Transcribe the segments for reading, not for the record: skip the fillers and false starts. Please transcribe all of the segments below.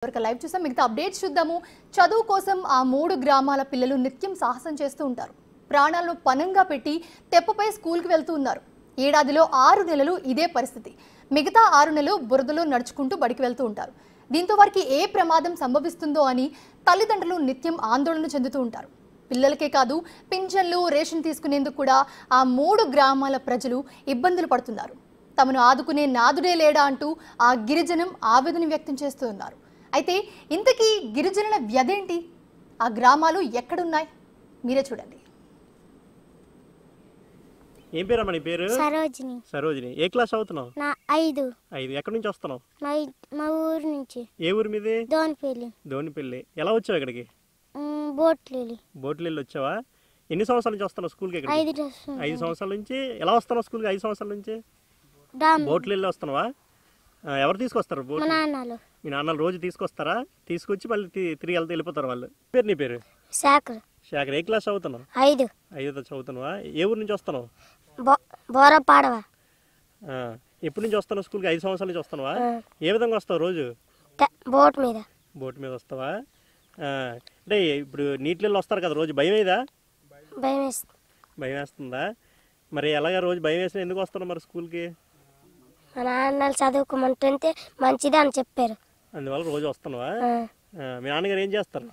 Live చూసాం. మిగతా updates చూద్దాము. చదువు కోసం ఆ 3 గ్రామాల పిల్లలు నిత్యం సాహసం చేస్తూ ఉంటారు. ప్రాణాలను పణంగా పెట్టి తెప్పపై స్కూల్కి వెళ్తూ ఉన్నారు. ఏడాదిలో 6 నెలలు ఇదే పరిస్థితి. మిగతా 6 నెలలు బురదలో నడుచుకుంటూ బడికి వెళ్తూ ఉంటారు. దీంతో వారికి ఏ ప్రమాదం సంభవిస్తుందో అని తల్లిదండ్రులు నిత్యం ఆందోళన చెందుతూ ఉంటారు. పిల్లలకే కాదు, పింఛన్లు, రేషన్ తీసుకునేందుకు కూడా ఆ 3 గ్రామాల ప్రజలు ఇబ్బందులు పడుతున్నారు. తమను ఆదుకునే నాదుడే లేడా అంటూ ఆ గిరిజనం ఆవేదన వ్యక్తం చేస్తూ ఉన్నారు. అయితే ఇంతకీ గిరిజనుల వ్యధేంటి? ఆ గ్రామాలు ఎక్కడున్నాయి? మీరే చూడండి. ఏం పేరమ్మా నీ పేరు? సరోజిని. సరోజిని. ఏ క్లాస్ చదువుతున్నావు? నా 5. ఎక్కడి నుంచి వస్తున్నావు? మా ఊరు నుంచి. ఏ ఊరు మీది? దోనిపల్లి. దోనిపల్లి. ఎలా వచ్చావు ఇక్కడికి? బోట్లేలి. బోట్లేళ్ళు వచ్చావా? ఎన్ని సంవత్సరాల నుంచి వస్తున్నావు స్కూల్కి? ఇక్కడ 5 సంవత్సరాల నుంచి. ఎలా వస్తున్నావు స్కూల్కి 5 సంవత్సరాల నుంచి? బోట్లేళ్ళు వస్తున్నావా? ఎవరు తీసుకొస్తారు? మా నాన్నలు. మీ నాన్నలు రోజు తీసుకొస్తారా? తీసుకొచ్చి మళ్ళీ తిరిగి వెళ్ళిపోతారు వాళ్ళు. పేరు నీ పేరు? శాఖర్. శాఖర్. ఏ క్లాస్ చదువుతున్నావు? 5. 5 చదువుతున్నావా? ఏ ఊరు నుంచి వస్తున్నావు? బోరపాడవ. ఎప్పటి నుంచి వస్తున్నావు స్కూల్కి? 5 సంవత్సరాల నుంచి వస్తున్నావా? ఏ విధంగా వస్తావు రోజు? బోట్ మీద. బోట్ మీద వస్తావా? అంటే ఇప్పుడు నీటిలో వస్తారు కదా రోజు, భయం ఏదా? భయం వేస్తుందా? మరి ఎలాగా రోజు భయం వేసిన ఎందుకు వస్తున్నావు మరి స్కూల్కి? మా నాన్నలు చదువుకోమంటుంటే మంచిది అని చెప్పారు, అందువల్ల రోజు వస్తున్నావా? మీ నాన్నగారు ఏం చేస్తారు?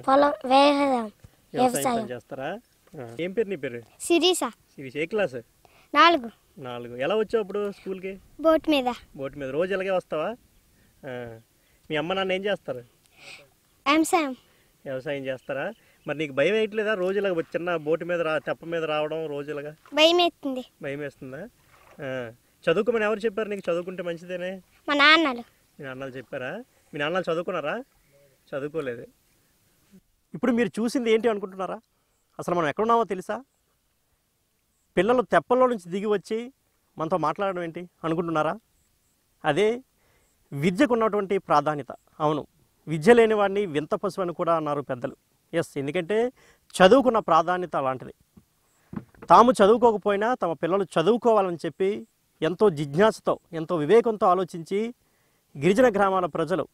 పొలం వ్యవసాయం చేస్తారా? ఏం పేరు నీ పేరు? సిరీస. సిరీస్. ఏ క్లాస్? 4. 4. ఎలా వచ్చావు ఇప్పుడు స్కూల్కి? బోట్ మీద. బోట్ మీద రోజు ఎలాగే వస్తావా? మీ అమ్మ నాన్న ఏం చేస్తారు? వ్యవసాయం చేస్తారా? మరి నీకు భయం వేయట్లేదా రోజు ఇలాగ చిన్న బోటు మీద తెప్ప మీద రావడం రోజు ఇలాగా? భయం వేస్తుంది. భయం వేస్తుందా? చదువుకోమని ఎవరు చెప్పారు నీకు? చదువుకుంటే మంచిదేనే? మా నాన్నలు. మీ నాన్నలు చెప్పారా? మీ నాన్నలు చదువుకున్నారా? చదువుకోలేదు. ఇప్పుడు మీరు చూసింది ఏంటి అనుకుంటున్నారా? అసలు మనం ఎక్కడున్నామో తెలుసా? పిల్లలు తెప్పల్లో నుంచి దిగి వచ్చి మనతో మాట్లాడడం ఏంటి అనుకుంటున్నారా? అదే విద్యకు ఉన్నటువంటి ప్రాధాన్యత. అవును, విద్య లేని వాడిని వింత పశువు అని కూడా అన్నారు పెద్దలు. ఎస్, ఎందుకంటే చదువుకున్న ప్రాధాన్యత అలాంటిది. తాము చదువుకోకపోయినా తమ పిల్లలు చదువుకోవాలని చెప్పి ఎంతో జిజ్ఞాసతో, ఎంతో వివేకంతో ఆలోచించి గిరిజన గ్రామాల ప్రజలు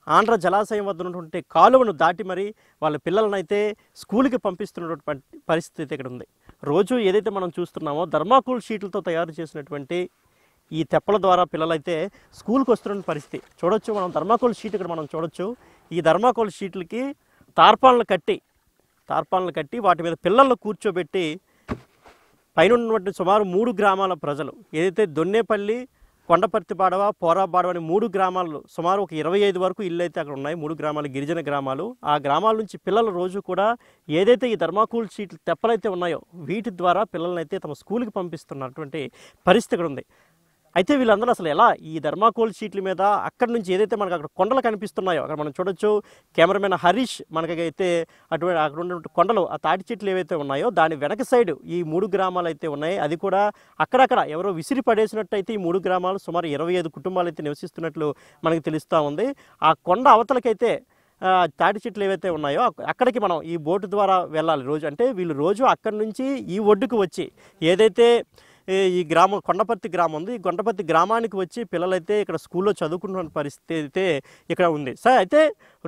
ఆంధ్ర జలాశయం వద్ద ఉన్నటువంటి కాలువను దాటి మరి వాళ్ళ పిల్లలనైతే స్కూల్కి పంపిస్తున్నటువంటి పరిస్థితి ఇక్కడ ఉంది. రోజు ఏదైతే మనం చూస్తున్నామో థర్మాకోల్ షీట్లతో తయారు చేసినటువంటి ఈ తెప్పల ద్వారా పిల్లలైతే స్కూల్కి వస్తున్న పరిస్థితి చూడొచ్చు. మనం థర్మాకోల్ షీట్ ఇక్కడ మనం చూడొచ్చు. ఈ థర్మాకోల్ షీట్లకి తార్పాలను కట్టి వాటి మీద పిల్లలను కూర్చోబెట్టి పైన ఉన్నటువంటి సుమారు 3 గ్రామాల ప్రజలు, ఏదైతే దొన్నేపల్లి, కొండపర్తిపాడవ, పోరాబాడవ అని 3 గ్రామాలు, సుమారు ఒక 25 వరకు ఇళ్ళు అయితే అక్కడ ఉన్నాయి. 3 గ్రామాలు గిరిజన గ్రామాలు. ఆ గ్రామాల నుంచి పిల్లలు రోజు కూడా ఏదైతే ఈ థర్మాకోల్ షీట్లు తెప్పలైతే ఉన్నాయో వీటి ద్వారా పిల్లలనైతే తమ స్కూల్కి పంపిస్తున్నటువంటి పరిస్థితి ఇక్కడ ఉంది. అయితే వీళ్ళందరూ అసలు ఎలా ఈ థర్మాకోల్ షీట్ల మీద అక్కడి నుంచి ఏదైతే మనకు అక్కడ కొండలు కనిపిస్తున్నాయో అక్కడ మనం చూడొచ్చు. కెమెరామెన్ హరీష్ మనకైతే అటువంటి అక్కడ ఉన్నటువంటి కొండలు, ఆ తాటి చెట్లు ఏవైతే ఉన్నాయో దాని వెనక సైడ్ ఈ 3 గ్రామాలు అయితే ఉన్నాయి. అది కూడా అక్కడక్కడ ఎవరో విసిరి పడేసినట్టు అయితే ఈ 3 గ్రామాలు సుమారు 25 కుటుంబాలు అయితే నివసిస్తున్నట్లు మనకు తెలుస్తూ ఉంది. ఆ కొండ అవతలకైతే తాటి చెట్లు ఏవైతే ఉన్నాయో అక్కడికి మనం ఈ బోటు ద్వారా వెళ్ళాలి రోజు. అంటే వీళ్ళు రోజు అక్కడి నుంచి ఈ ఒడ్డుకు వచ్చి ఏదైతే ఈ గ్రామం కొండపర్తి గ్రామం ఉంది, ఈ కొండపర్తి గ్రామానికి వచ్చి పిల్లలైతే ఇక్కడ స్కూల్లో చదువుకుంటున్న పరిస్థితి అయితే ఇక్కడ ఉంది. సార్, అయితే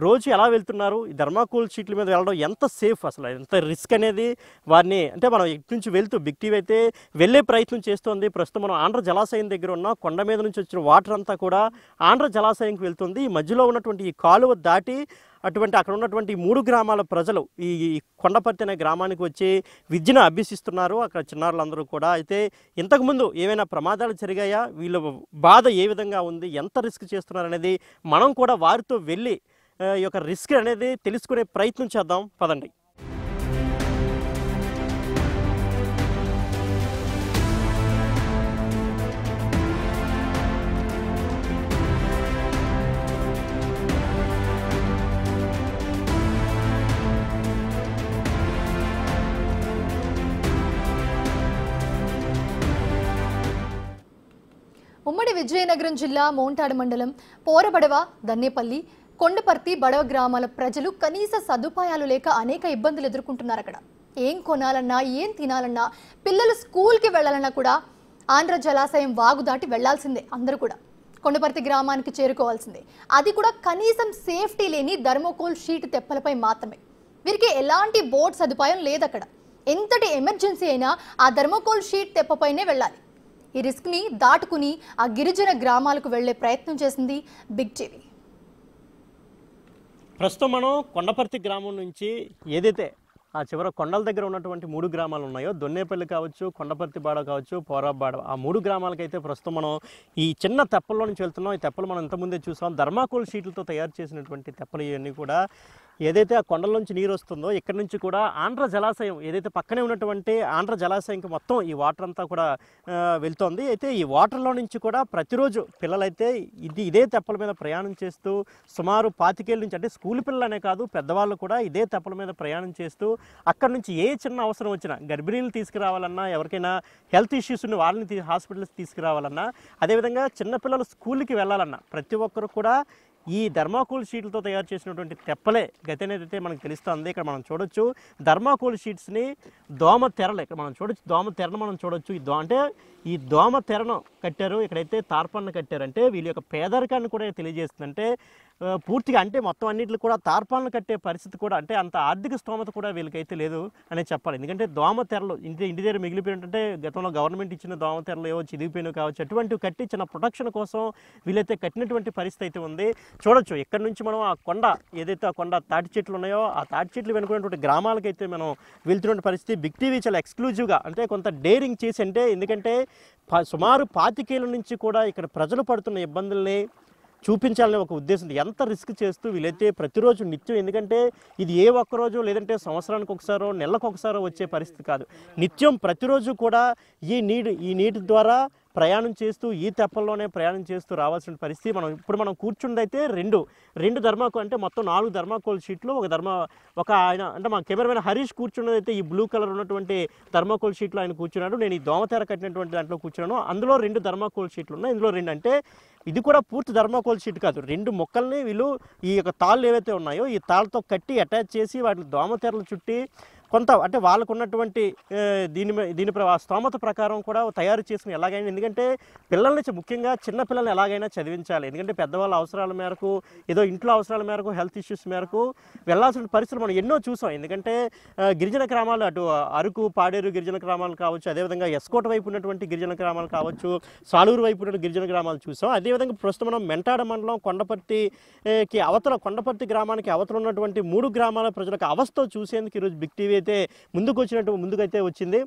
రోజు ఎలా వెళ్తున్నారు? ఈ థర్మాకోల్ షీట్ల మీద వెళ్ళడం ఎంత సేఫ్, అసలు ఎంత రిస్క్ అనేది వారిని, అంటే మనం ఇటు నుంచి వెళ్తూ బిగ్ టీవీ అయితే వెళ్ళే ప్రయత్నం చేస్తుంది. ప్రస్తుతం మనం ఆంధ్ర జలాశయం దగ్గర ఉన్న కొండ మీద నుంచి వచ్చిన వాటర్ అంతా కూడా ఆంధ్ర జలాశయంకి వెళ్తుంది. ఈ మధ్యలో ఉన్నటువంటి ఈ కాలువ దాటి అక్కడ ఉన్నటువంటి 3 గ్రామాల ప్రజలు ఈ కొండపర్తి అనే గ్రామానికి వచ్చి విద్యను అభ్యసిస్తున్నారు అక్కడ చిన్నారులందరూ కూడా. అయితే ఇంతకుముందు ఏమైనా ప్రమాదాలు జరిగాయా, వీళ్ళ బాధ ఏ విధంగా ఉంది, ఎంత రిస్క్ చేస్తున్నారు అనేది మనం కూడా వారితో వెళ్ళి ఈ యొక్క రిస్క్ అనేది తెలుసుకునే ప్రయత్నం చేద్దాం. పదండి. ఉమ్మడి విజయనగరం జిల్లా మోంటాడు మండలం పోరబడవ, దన్నేపల్లి, కొండపర్తి, బడవ గ్రామాల ప్రజలు కనీస సదుపాయాలు లేక అనేక ఇబ్బందులు ఎదుర్కొంటున్నారు. అక్కడ ఏం కొనాలన్నా, ఏం తినాలన్నా, పిల్లలు స్కూల్కి వెళ్ళాలన్నా కూడా ఆంధ్ర జలాశయం వాగు దాటి వెళ్లాల్సిందే అందరూ కూడా. కొండపర్తి గ్రామానికి చేరుకోవాల్సిందే. అది కూడా కనీసం సేఫ్టీ లేని థర్మోకోల్ షీట్ తెప్పలపై మాత్రమే. వీరికి ఎలాంటి బోట్ సదుపాయం లేదక్కడ. ఎంతటి ఎమర్జెన్సీ అయినా ఆ థర్మోకోల్ షీట్ తెప్పపైనే వెళ్ళాలి. ఈ రిస్క్ని దాటుకుని ఆ గిరిజన గ్రామాలకు వెళ్లే ప్రయత్నం చేసింది బిగ్ టీవీ. ప్రస్తుతం మనం కొండపర్తి గ్రామం నుంచి ఏదైతే ఆ చివర కొండల దగ్గర ఉన్నటువంటి 3 గ్రామాలు ఉన్నాయో, దొన్నేపల్లి కావచ్చు, కొండపర్తి బాడ కావచ్చు, పోరాబాడ, ఆ 3 గ్రామాలకైతే ప్రస్తుతం మనం ఈ చిన్న తెప్పల్లో నుంచి వెళ్తున్నాం. ఈ తెప్పలు మనం ఇంతకుముందే చూసాం. థర్మాకోల్ షీట్లతో తయారు చేసినటువంటి తెప్పలు ఇవన్నీ కూడా ఏదైతే ఆ కొండల నుంచి నీరు వస్తుందో ఇక్కడ నుంచి కూడా ఆంధ్ర జలాశయం ఏదైతే పక్కనే ఉన్నటువంటి ఆంధ్ర జలాశయంకి మొత్తం ఈ వాటర్ అంతా కూడా వెళ్తోంది. అయితే ఈ వాటర్లో నుంచి కూడా ప్రతిరోజు పిల్లలైతే ఇదే తెప్పల మీద ప్రయాణం చేస్తూ సుమారు 25 నుంచి, అంటే స్కూల్ పిల్లలనే కాదు పెద్దవాళ్ళు కూడా ఇదే తెప్పల మీద ప్రయాణం చేస్తూ అక్కడ నుంచి ఏ చిన్న అవసరం వచ్చినా, గర్భిణీలు తీసుకురావాలన్నా, ఎవరికైనా హెల్త్ ఇష్యూస్ ఉన్న వాళ్ళని హాస్పిటల్స్ తీసుకురావాలన్నా, అదేవిధంగా చిన్నపిల్లలు స్కూల్కి వెళ్ళాలన్నా ప్రతి ఒక్కరు కూడా ఈ థర్మాకోల్ షీట్లతో తయారు చేసినటువంటి తెప్పలే గతి అనేది అయితే మనకు తెలుస్తుంది. ఇక్కడ మనం చూడొచ్చు థర్మాకోల్ షీట్స్ని దోమ తెరలు, ఇక్కడ మనం చూడొచ్చు దోమ తెరను మనం చూడొచ్చు. అంటే ఈ దోమ తెరను కట్టారు, ఇక్కడైతే తార్పాన్ని కట్టారు. అంటే వీళ్ళ యొక్క పేదరికాన్ని కూడా తెలియజేస్తుంది. అంటే పూర్తిగా అంటే మొత్తం అన్నింటికి కూడా తార్పాలను కట్టే పరిస్థితి కూడా, అంటే అంత ఆర్థిక స్తోమత కూడా వీళ్ళకైతే లేదు అనే చెప్పాలి. ఎందుకంటే దోమ తెరలు ఇంటి దగ్గర మిగిలిపోయినట్టే గతంలో గవర్నమెంట్ ఇచ్చిన దోమ తెరలు ఏవో చిదిగిపోయినవి కావచ్చు, అటువంటివి కట్టి చిన్న ప్రొటెక్షన్ కోసం వీళ్ళైతే కట్టినటువంటి పరిస్థితి అయితే ఉంది. చూడొచ్చు ఇక్కడ నుంచి మనం ఆ కొండ ఏదైతే ఆ కొండ తాటి చెట్లు ఉన్నాయో ఆ తాటి చెట్లు వెనుకున్నటువంటి గ్రామాలకైతే మనం వెళ్తున్న పరిస్థితి. బిగ్ టీవీ చాలా ఎక్స్క్లూజివ్గా అంటే కొంత డేరింగ్ చేసి, అంటే ఎందుకంటే సుమారు 25 ఏళ్ళ నుంచి కూడా ఇక్కడ ప్రజలు పడుతున్న ఇబ్బందుల్ని చూపించాలనే ఒక ఉద్దేశం. ఎంత రిస్క్ చేస్తూ వీళ్ళైతే ప్రతిరోజు నిత్యం, ఎందుకంటే ఇది ఏ ఒక్కరోజు లేదంటే సంవత్సరానికి ఒకసారో నెలకు ఒకసారో వచ్చే పరిస్థితి కాదు. నిత్యం ప్రతిరోజు కూడా ఈ నీటి ద్వారా ప్రయాణం చేస్తూ ఈ తెప్పల్లోనే ప్రయాణం చేస్తూ రావాల్సిన పరిస్థితి. ఇప్పుడు మనం కూర్చున్నదైతే రెండు థర్మాకోల్, అంటే మొత్తం 4 థర్మాకోల్ షీట్లు, ఒక ఆయన అంటే మా కెమెరామెన్ హరీష్ కూర్చున్నదైతే ఈ బ్లూ కలర్ ఉన్నటువంటి థర్మాకోల్ షీట్లు ఆయన కూర్చున్నాడు. నేను ఈ దోమతెర కట్టినటువంటి దాంట్లో కూర్చున్నాను. అందులో 2 థర్మాకోల్ షీట్లు ఉన్నాయి. ఇందులో 2 అంటే ఇది కూడా పూర్తి థర్మాకోల్ షీట్ కాదు, 2 ముక్కల్ని వీళ్ళు ఈ యొక్క తాళ్ళు ఏవైతే ఉన్నాయో ఈ తాళ్ళతో కట్టి అటాచ్ చేసి వాటిని దోమతెరలు చుట్టి కొంత అంటే వాళ్ళకు ఉన్నటువంటి దీని స్తోమత ప్రకారం కూడా తయారు చేసిన ఎలాగైనా, ఎందుకంటే పిల్లల్ని ముఖ్యంగా చిన్న పిల్లల్ని ఎలాగైనా చదివించాలి. ఎందుకంటే పెద్దవాళ్ళ అవసరాల మేరకు, ఏదో ఇంట్లో అవసరాల మేరకు, హెల్త్ ఇష్యూస్ మేరకు వెళ్ళాల్సిన పరిస్థితులు మనం ఎన్నో చూసాం. ఎందుకంటే గిరిజన గ్రామాలు, అటు అరకు, పాడేరు గిరిజన గ్రామాలు కావచ్చు, అదేవిధంగా ఎస్కోట వైపు ఉన్నటువంటి గిరిజన గ్రామాలు కావచ్చు, సాలూరు వైపు ఉన్న గిరిజన గ్రామాలు చూసాం. అదేవిధంగా ప్రస్తుతం మనం మెంటాడ మండలం కొండపర్తికి అవతల, కొండపర్తి గ్రామానికి అవతల ఉన్నటువంటి 3 గ్రామాల ప్రజలకు అవస్థ చూసేందుకు ఈరోజు బిగ్ టీవీ అయితే ముందుకైతే వచ్చింది.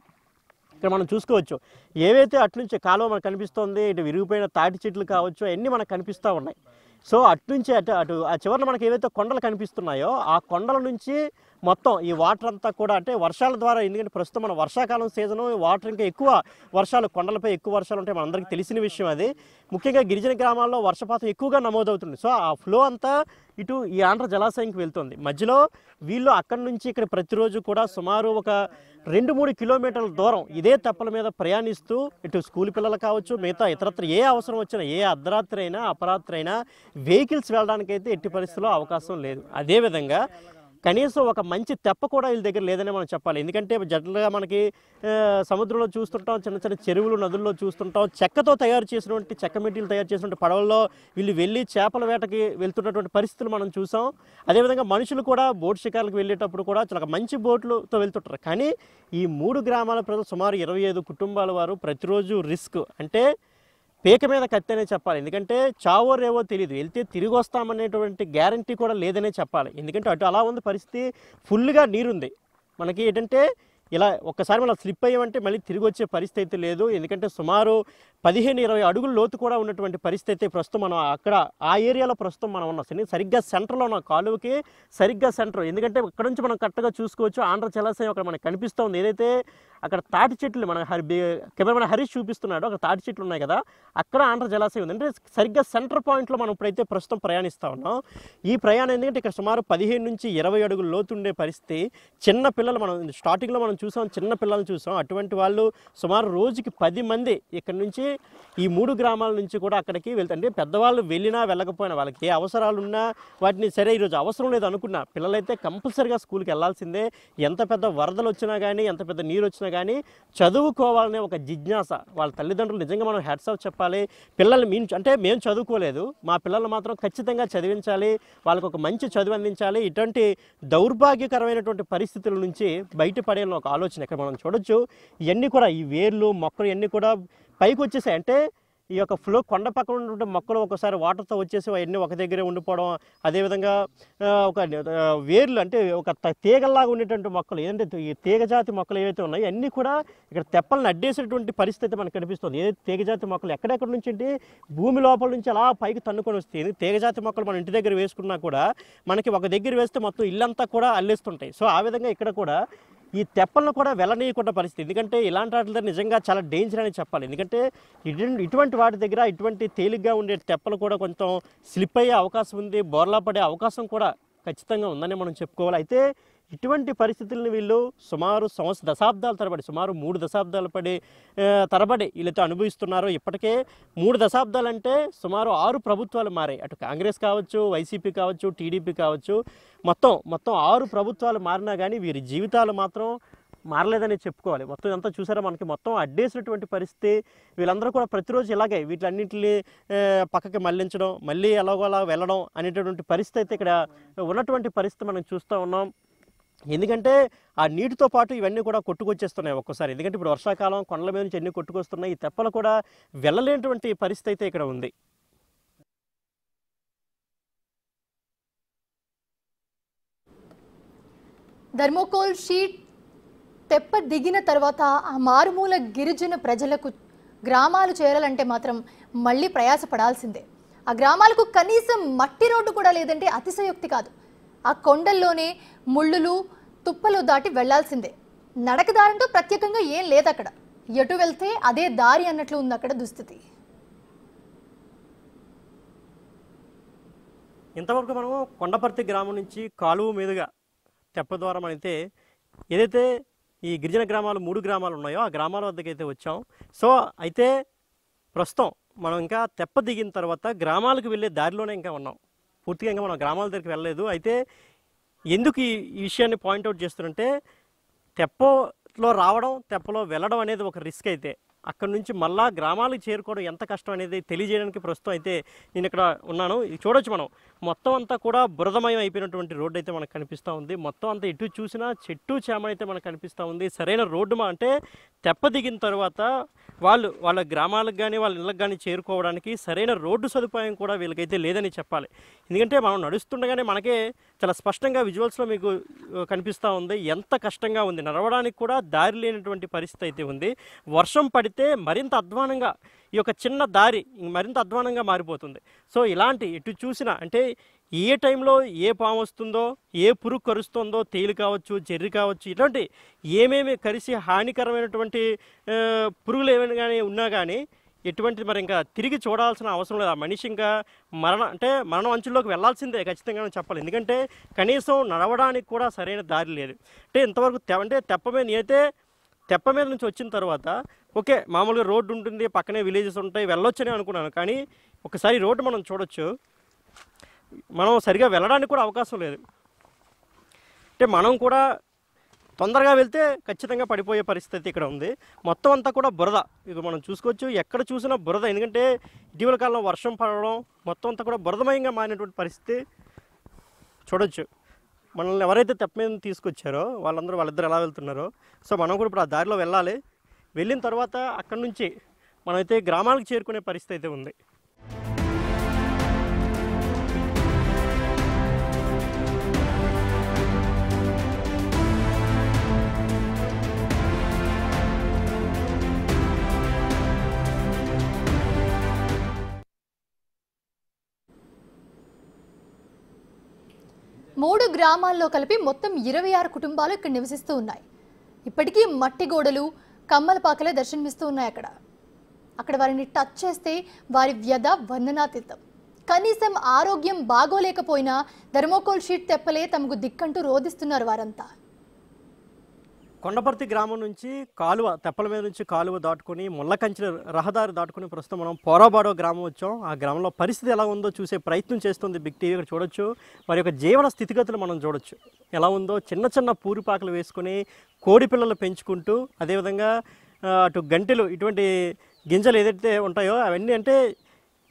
ఇక్కడ మనం చూసుకోవచ్చు ఏవైతే అట్నుంచి కాలువ మనకు కనిపిస్తుంది, ఇటు విరిగిపోయిన తాటి చెట్లు కావచ్చు, అవన్నీ మనకు కనిపిస్తూ ఉన్నాయి. సో అట్నుంచి అటు ఆ చివరిన మనకి ఏవైతే కొండలు కనిపిస్తున్నాయో ఆ కొండల నుంచి మొత్తం ఈ వాటర్ అంతా కూడా, అంటే వర్షాల ద్వారా, ఎందుకంటే ప్రస్తుతం మన వర్షాకాలం సీజను, వాటర్ ఇంకా ఎక్కువ వర్షాలు, కొండలపై ఎక్కువ వర్షాలు ఉంటాయి, మనందరికీ తెలిసిన విషయం అది. ముఖ్యంగా గిరిజన గ్రామాల్లో వర్షపాతం ఎక్కువగా నమోదవుతుంది. సో ఆ ఫ్లో అంతా ఇటు ఈ ఆంధ్ర జలాశయంకి వెళ్తుంది. మధ్యలో వీళ్ళు అక్కడి నుంచి ఇక్కడ ప్రతిరోజు కూడా సుమారు ఒక 2-3 కిలోమీటర్ల దూరం ఇదే తెప్పల మీద ప్రయాణిస్తూ ఇటు స్కూల్ పిల్లలు కావచ్చు, మిగతా ఇతరత్ర ఏ అవసరం వచ్చినా, ఏ అర్ధరాత్రి అయినా అపరాత్రి అయినా వెహికల్స్ వెళ్ళడానికైతే ఎట్టి పరిస్థితుల్లో అవకాశం లేదు. అదేవిధంగా కనీసం ఒక మంచి తెప్ప కూడా వీళ్ళ దగ్గర లేదనే మనం చెప్పాలి. ఎందుకంటే జనరల్గా మనకి సముద్రంలో చూస్తుంటాం, చిన్న చిన్న చెరువులు, నదుల్లో చూస్తుంటాం, చెక్కతో తయారు చేసినటువంటి, చెక్క మెటీరియల్ తయారు చేసినటువంటి పడవల్లో వీళ్ళు వెళ్ళి చేపల వేటకి వెళ్తున్నటువంటి పరిస్థితులు మనం చూసాం. అదేవిధంగా మనుషులు కూడా బోట్ షికార్లకు వెళ్ళేటప్పుడు కూడా చాలా మంచి బోట్లతో వెళ్తుంటారు. కానీ ఈ 3 గ్రామాల ప్రజలు సుమారు 25 కుటుంబాల వారు ప్రతిరోజు రిస్క్, అంటే పేక మీద కత్తి అనే చెప్పాలి. ఎందుకంటే చావో రేవో తెలియదు, వెళ్తే తిరిగి వస్తామనేటువంటి గ్యారంటీ కూడా లేదనే చెప్పాలి. ఎందుకంటే అటు అలా ఉంది పరిస్థితి, ఫుల్గా నీరుంది. మనకి ఏంటంటే ఇలా ఒక్కసారి మనం స్లిప్ అయ్యామంటే మళ్ళీ తిరిగి వచ్చే పరిస్థితి అయితే లేదు. ఎందుకంటే సుమారు 15-20 అడుగుల లోతు కూడా ఉన్నటువంటి పరిస్థితి అయితే ప్రస్తుతం మనం అక్కడ ఆ ఏరియాలో ప్రస్తుతం మనం ఉన్నాం. సరిగ్గా సెంటర్లో ఉన్న కాలువకి సరిగ్గా సెంటర్, ఎందుకంటే ఇక్కడ నుంచి మనం కరెక్ట్గా చూసుకోవచ్చు ఆంధ్ర జలాశయం అక్కడ మనకు కనిపిస్తుంది. ఏదైతే అక్కడ తాటి చెట్లు మన కెమెరామెన్ హరీష్ చూపిస్తున్నాడు, అక్కడ తాటి చెట్లు ఉన్నాయి కదా, అక్కడ ఆంధ్ర జలాశయం ఉంది. అంటే సరిగ్గా సెంటర్ పాయింట్లో మనం ఇప్పుడైతే ప్రస్తుతం ప్రయాణిస్తూ ఉన్నాం. ఈ ప్రయాణం ఎందుకంటే ఇక్కడ సుమారు 15-20 అడుగుల లోతు ఉండే పరిస్థితి. చిన్న పిల్లలు మనం స్టార్టింగ్లో మనం చూసాం, చిన్న పిల్లల్ని చూసాం. అటువంటి వాళ్ళు సుమారు రోజుకి 10 మంది ఇక్కడ నుంచి ఈ 3 గ్రామాల నుంచి కూడా అక్కడికి వెళ్తుంటే, పెద్దవాళ్ళు వెళ్ళినా వెళ్ళకపోయినా వాళ్ళకి ఏ అవసరాలు ఉన్నా వాటిని సరే ఈరోజు అవసరం లేదు అనుకున్నా పిల్లలైతే కంపల్సరీగా స్కూల్కి వెళ్ళాల్సిందే. ఎంత పెద్ద వరదలు వచ్చినా కానీ, ఎంత పెద్ద నీరు వచ్చినా చూసినా కానీ చదువుకోవాలనే ఒక జిజ్ఞాస వాళ్ళ తల్లిదండ్రులు నిజంగా మనం హ్యాట్స్ ఆఫ్ చెప్పాలి. పిల్లల్ని మేము చదువుకోలేదు, మా పిల్లలు మాత్రం ఖచ్చితంగా చదివించాలి, వాళ్ళకు ఒక మంచి చదువు అందించాలి. ఇటువంటి దౌర్భాగ్యకరమైనటువంటి పరిస్థితుల నుంచి బయటపడేయాలని ఒక ఆలోచన ఇక్కడ మనం చూడొచ్చు. ఇవన్నీ కూడా ఈ వేర్లు మొక్కలు ఇవన్నీ కూడా పైకి వచ్చేసాయి. అంటే ఈ యొక్క కొండ పక్కన ఉన్నటువంటి మొక్కలు ఒకసారి వాటర్తో వచ్చేసి అవన్నీ ఒక దగ్గరే ఉండిపోవడం, అదేవిధంగా ఒక వేర్లు అంటే ఒక తీగల్లాగా ఉండేటువంటి మొక్కలు ఏంటంటే ఈ తీగజాతి మొక్కలు ఏవైతే ఉన్నాయో అన్నీ కూడా ఇక్కడ తెప్పలను అడ్డేసేటువంటి పరిస్థితి మనకు కనిపిస్తుంది. ఏదైతే తీగజాతి మొక్కలు ఎక్కడెక్కడ నుంచి అంటే భూమి లోపల నుంచి అలా పైకి తన్నుకొని వస్తాయి. తీగజాతి మొక్కలు మన ఇంటి దగ్గర వేసుకున్నా కూడా మనకి ఒక దగ్గర వేస్తే మొత్తం ఇల్లంతా కూడా అల్లేస్తుంటాయి. సో ఆ విధంగా ఇక్కడ కూడా ఈ తెప్పలను కూడా వెళ్ళనీయకుండా పరిస్థితి. ఎందుకంటే ఇలాంటి వాటి దగ్గర నిజంగా చాలా డేంజర్ అని చెప్పాలి. ఎందుకంటే ఇటువంటి వాటి దగ్గర ఇటువంటి తేలిగ్గా ఉండే తెప్పలు కూడా కొంచెం స్లిప్ అయ్యే అవకాశం ఉంది, బోర్లా పడే అవకాశం కూడా ఖచ్చితంగా ఉందని మనం చెప్పుకోవాలి. అయితే ఇటువంటి పరిస్థితులను వీళ్ళు సుమారు దశాబ్దాల తరబడి, సుమారు 3 దశాబ్దాల తరబడి వీళ్ళతో అనుభవిస్తున్నారు. ఇప్పటికే 3 దశాబ్దాలంటే సుమారు 6 ప్రభుత్వాలు మారాయి. అటు కాంగ్రెస్ కావచ్చు, వైసీపీ కావచ్చు, టీడీపీ కావచ్చు, మొత్తం 6 ప్రభుత్వాలు మారినా కానీ వీరి జీవితాలు మాత్రం మారలేదని చెప్పుకోవాలి. మొత్తం ఇదంతా చూసారా మనకి మొత్తం అడ్డేసినటువంటి పరిస్థితి. వీళ్ళందరూ కూడా ప్రతిరోజు ఇలాగే వీటిలన్నింటినీ పక్కకి మళ్లించడం, మళ్ళీ ఎలాగోలా వెళ్ళడం అనేటటువంటి పరిస్థితి అయితే ఇక్కడ ఉన్నటువంటి పరిస్థితి మనం చూస్తూ ఉన్నాం. ఎందుకంటే ఆ నీటితో పాటు ఇవన్నీ కూడా కొట్టుకొచ్చేస్తున్నాయి ఒక్కోసారి. ఎందుకంటే ఇప్పుడు వర్షాకాలం కొండల మీద నుంచి అన్నీ కొట్టుకొస్తున్నాయి. ఈ తెప్పలు కూడా వెళ్ళలేనటువంటి పరిస్థితి అయితే ఇక్కడ ఉంది. థర్మోకోల్ షీట్ తెప్ప దిగిన తర్వాత ఆ మారుమూల గిరిజన ప్రజలకు గ్రామాలు చేరాలంటే మాత్రం మళ్ళీ ప్రయాసపడాల్సిందే. ఆ గ్రామాలకు కనీసం మట్టి రోడ్డు కూడా లేదంటే అతిశయోక్తి కాదు. ఆ కొండల్లోనే ముళ్ళులు తుప్పలు దాటి వెళ్లాల్సిందే. నడకదారంటూ ప్రత్యేకంగా ఏం లేదు అక్కడ. ఎటు వెళ్తే అదే దారి అన్నట్లు ఉంది అక్కడ దుస్థితి. ఇంతవరకు మనము కొండపర్తి గ్రామం నుంచి కాలువ మీదుగా తెప్ప ద్వారా మనైతే ఏదైతే ఈ గిరిజన గ్రామాలు 3 గ్రామాలు ఉన్నాయో ఆ గ్రామాల వద్దకు అయితే వచ్చాం. సో అయితే ప్రస్తుతం మనం ఇంకా తెప్ప దిగిన తర్వాత గ్రామాలకు వెళ్ళే దారిలోనే ఇంకా ఉన్నాం. పూర్తిగా ఇంకా మనం గ్రామాల దగ్గరికి వెళ్ళలేదు. అయితే ఎందుకు ఈ విషయాన్ని పాయింట్అవుట్ చేస్తుంటే తెప్పలో రావడం, తెప్పలో వెళ్ళడం అనేది ఒక రిస్క్. అయితే అక్కడ నుంచి మళ్ళా గ్రామాలకు చేరుకోవడం ఎంత కష్టం అనేది తెలియజేయడానికి ప్రస్తుతం అయితే నేను ఇక్కడ ఉన్నాను. ఇది చూడొచ్చు మనం మొత్తం అంతా కూడా బురదమయం అయిపోయినటువంటి రోడ్డు అయితే మనకు కనిపిస్తూ ఉంది. మొత్తం అంతా ఎటు చూసినా చెట్టు చేమ అయితే మనకు కనిపిస్తూ ఉంది. సరైన రోడ్డు అంటే తెప్ప దిగిన తర్వాత వాళ్ళ గ్రామాలకు కానీ వాళ్ళ ఇళ్ళకి కానీ చేరుకోవడానికి సరైన రోడ్డు సదుపాయం కూడా వీళ్ళకైతే లేదని చెప్పాలి. ఎందుకంటే మనం నడుస్తుండగానే మనకే చాలా స్పష్టంగా విజువల్స్లో మీకు కనిపిస్తూ ఉంది ఎంత కష్టంగా ఉంది. నడవడానికి కూడా దారి లేనటువంటి పరిస్థితి అయితే ఉంది. వర్షం పడితే మరింత అధ్వానంగా ఈ యొక్క చిన్న దారి మరింత అధ్వానంగా మారిపోతుంది. సో ఇలాంటి ఎటు చూసినా అంటే ఏ టైంలో ఏ పాము వస్తుందో, ఏ పురుగు కరుస్తుందో, తేలు కావచ్చు, చెర్రి కావచ్చు, ఇటువంటి ఏమేమి కరిసి హానికరమైనటువంటి పురుగులు ఏమైనా కానీ ఉన్నా కానీ ఎటువంటిది మరి ఇంకా తిరిగి చూడాల్సిన అవసరం లేదు. ఆ మనిషి ఇంకా మరణం అంచుల్లోకి వెళ్లాల్సిందే ఖచ్చితంగా చెప్పాలి. ఎందుకంటే కనీసం నడవడానికి కూడా సరైన దారి లేదు. అంటే ఇంతవరకు తెప్ప మీద నుంచి వచ్చిన తర్వాత ఓకే మామూలుగా రోడ్డు ఉంటుంది, పక్కనే విలేజెస్ ఉంటాయి, వెళ్ళొచ్చని అనుకున్నాను. కానీ ఒకసారి రోడ్డు మనం చూడొచ్చు, మనం సరిగా వెళ్ళడానికి కూడా అవకాశం లేదు. అంటే మనం కూడా తొందరగా వెళ్తే ఖచ్చితంగా పడిపోయే పరిస్థితి ఇక్కడ ఉంది. మొత్తం అంతా కూడా బురద. ఇక మనం చూసుకోవచ్చు, ఎక్కడ చూసినా బురద. ఎందుకంటే ఇటీవల కాలంలో వర్షం పడడం మొత్తం అంతా కూడా బురదమయంగా మారినటువంటి పరిస్థితి చూడొచ్చు. మనల్ని ఎవరైతే తెప్ప మీద తీసుకొచ్చారో వాళ్ళిద్దరు ఎలా వెళ్తున్నారో, సో మనం కూడా ఇప్పుడు ఆ దారిలో వెళ్ళాలి. వెళ్ళిన తర్వాత అక్కడి నుంచి మనమైతే గ్రామాలకు చేరుకునే పరిస్థితి అయితే ఉంది. మూడు గ్రామాల్లో కలిపి మొత్తం 26 కుటుంబాలు ఇక్కడ నివసిస్తూ ఉన్నాయి. ఇప్పటికీ మట్టి గోడలు, కమ్మలపాకలే దర్శనమిస్తూ ఉన్నాయి. అక్కడ వారిని టచ్ చేస్తే వారి వ్యధ వర్ణనాతీతం. కనీసం ఆరోగ్యం బాగోలేకపోయినా థర్మోకోల్ షీట్ తెప్పలే తమకు దిక్కంటూ రోధిస్తున్నారు వారంతా. కొండపర్తి గ్రామం నుంచి కాలువ తెప్పల మీద నుంచి కాలువ దాటుకొని ముళ్ళకంచెల రహదారి దాటుకొని ప్రస్తుతం మనం పోరాబాడో గ్రామం వచ్చాం. ఆ గ్రామంలో పరిస్థితి ఎలా ఉందో చూసే ప్రయత్నం చేస్తుంది బిగ్ టీవీ. ఇక్కడ చూడొచ్చు వారి యొక్క జీవన స్థితిగతులు మనం చూడొచ్చు ఎలా ఉందో. చిన్న చిన్న పూరిపాకలు వేసుకొని కోడి పిల్లలు పెంచుకుంటూ, అదేవిధంగా అటు గంటెలు ఇటువంటి గింజలు ఏదైతే ఉంటాయో అవన్నీ అంటే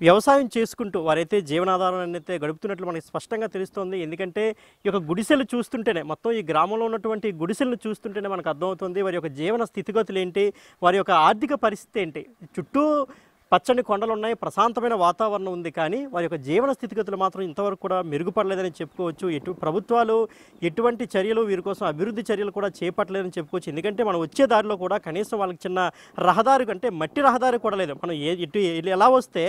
వ్యవసాయం చేసుకుంటూ వారైతే జీవనాధారాన్ని అయితే గడుపుతున్నట్లు మనకి స్పష్టంగా తెలుస్తోంది. ఎందుకంటే ఈ యొక్క గుడిసెలు చూస్తుంటేనే, మొత్తం ఈ గ్రామంలో ఉన్నటువంటి గుడిసెలను చూస్తుంటేనే మనకు అర్థమవుతుంది వారి యొక్క జీవన స్థితిగతులు ఏంటి, వారి యొక్క ఆర్థిక పరిస్థితి ఏంటి. చుట్టూ పచ్చని కొండలు ఉన్నాయి, ప్రశాంతమైన వాతావరణం ఉంది, కానీ వారి యొక్క జీవన స్థితిగతులు మాత్రం ఇంతవరకు కూడా మెరుగుపడలేదని చెప్పుకోవచ్చు. ప్రభుత్వాలు ఎటువంటి చర్యలు వీరి కోసం అభివృద్ధి చర్యలు కూడా చేపట్టలేదని చెప్పుకోవచ్చు. ఎందుకంటే మనం వచ్చే దారిలో కూడా కనీసం వాళ్ళకి చిన్న రహదారి అంటే మట్టి రహదారి కూడా లేదు. మనం ఎలా వస్తే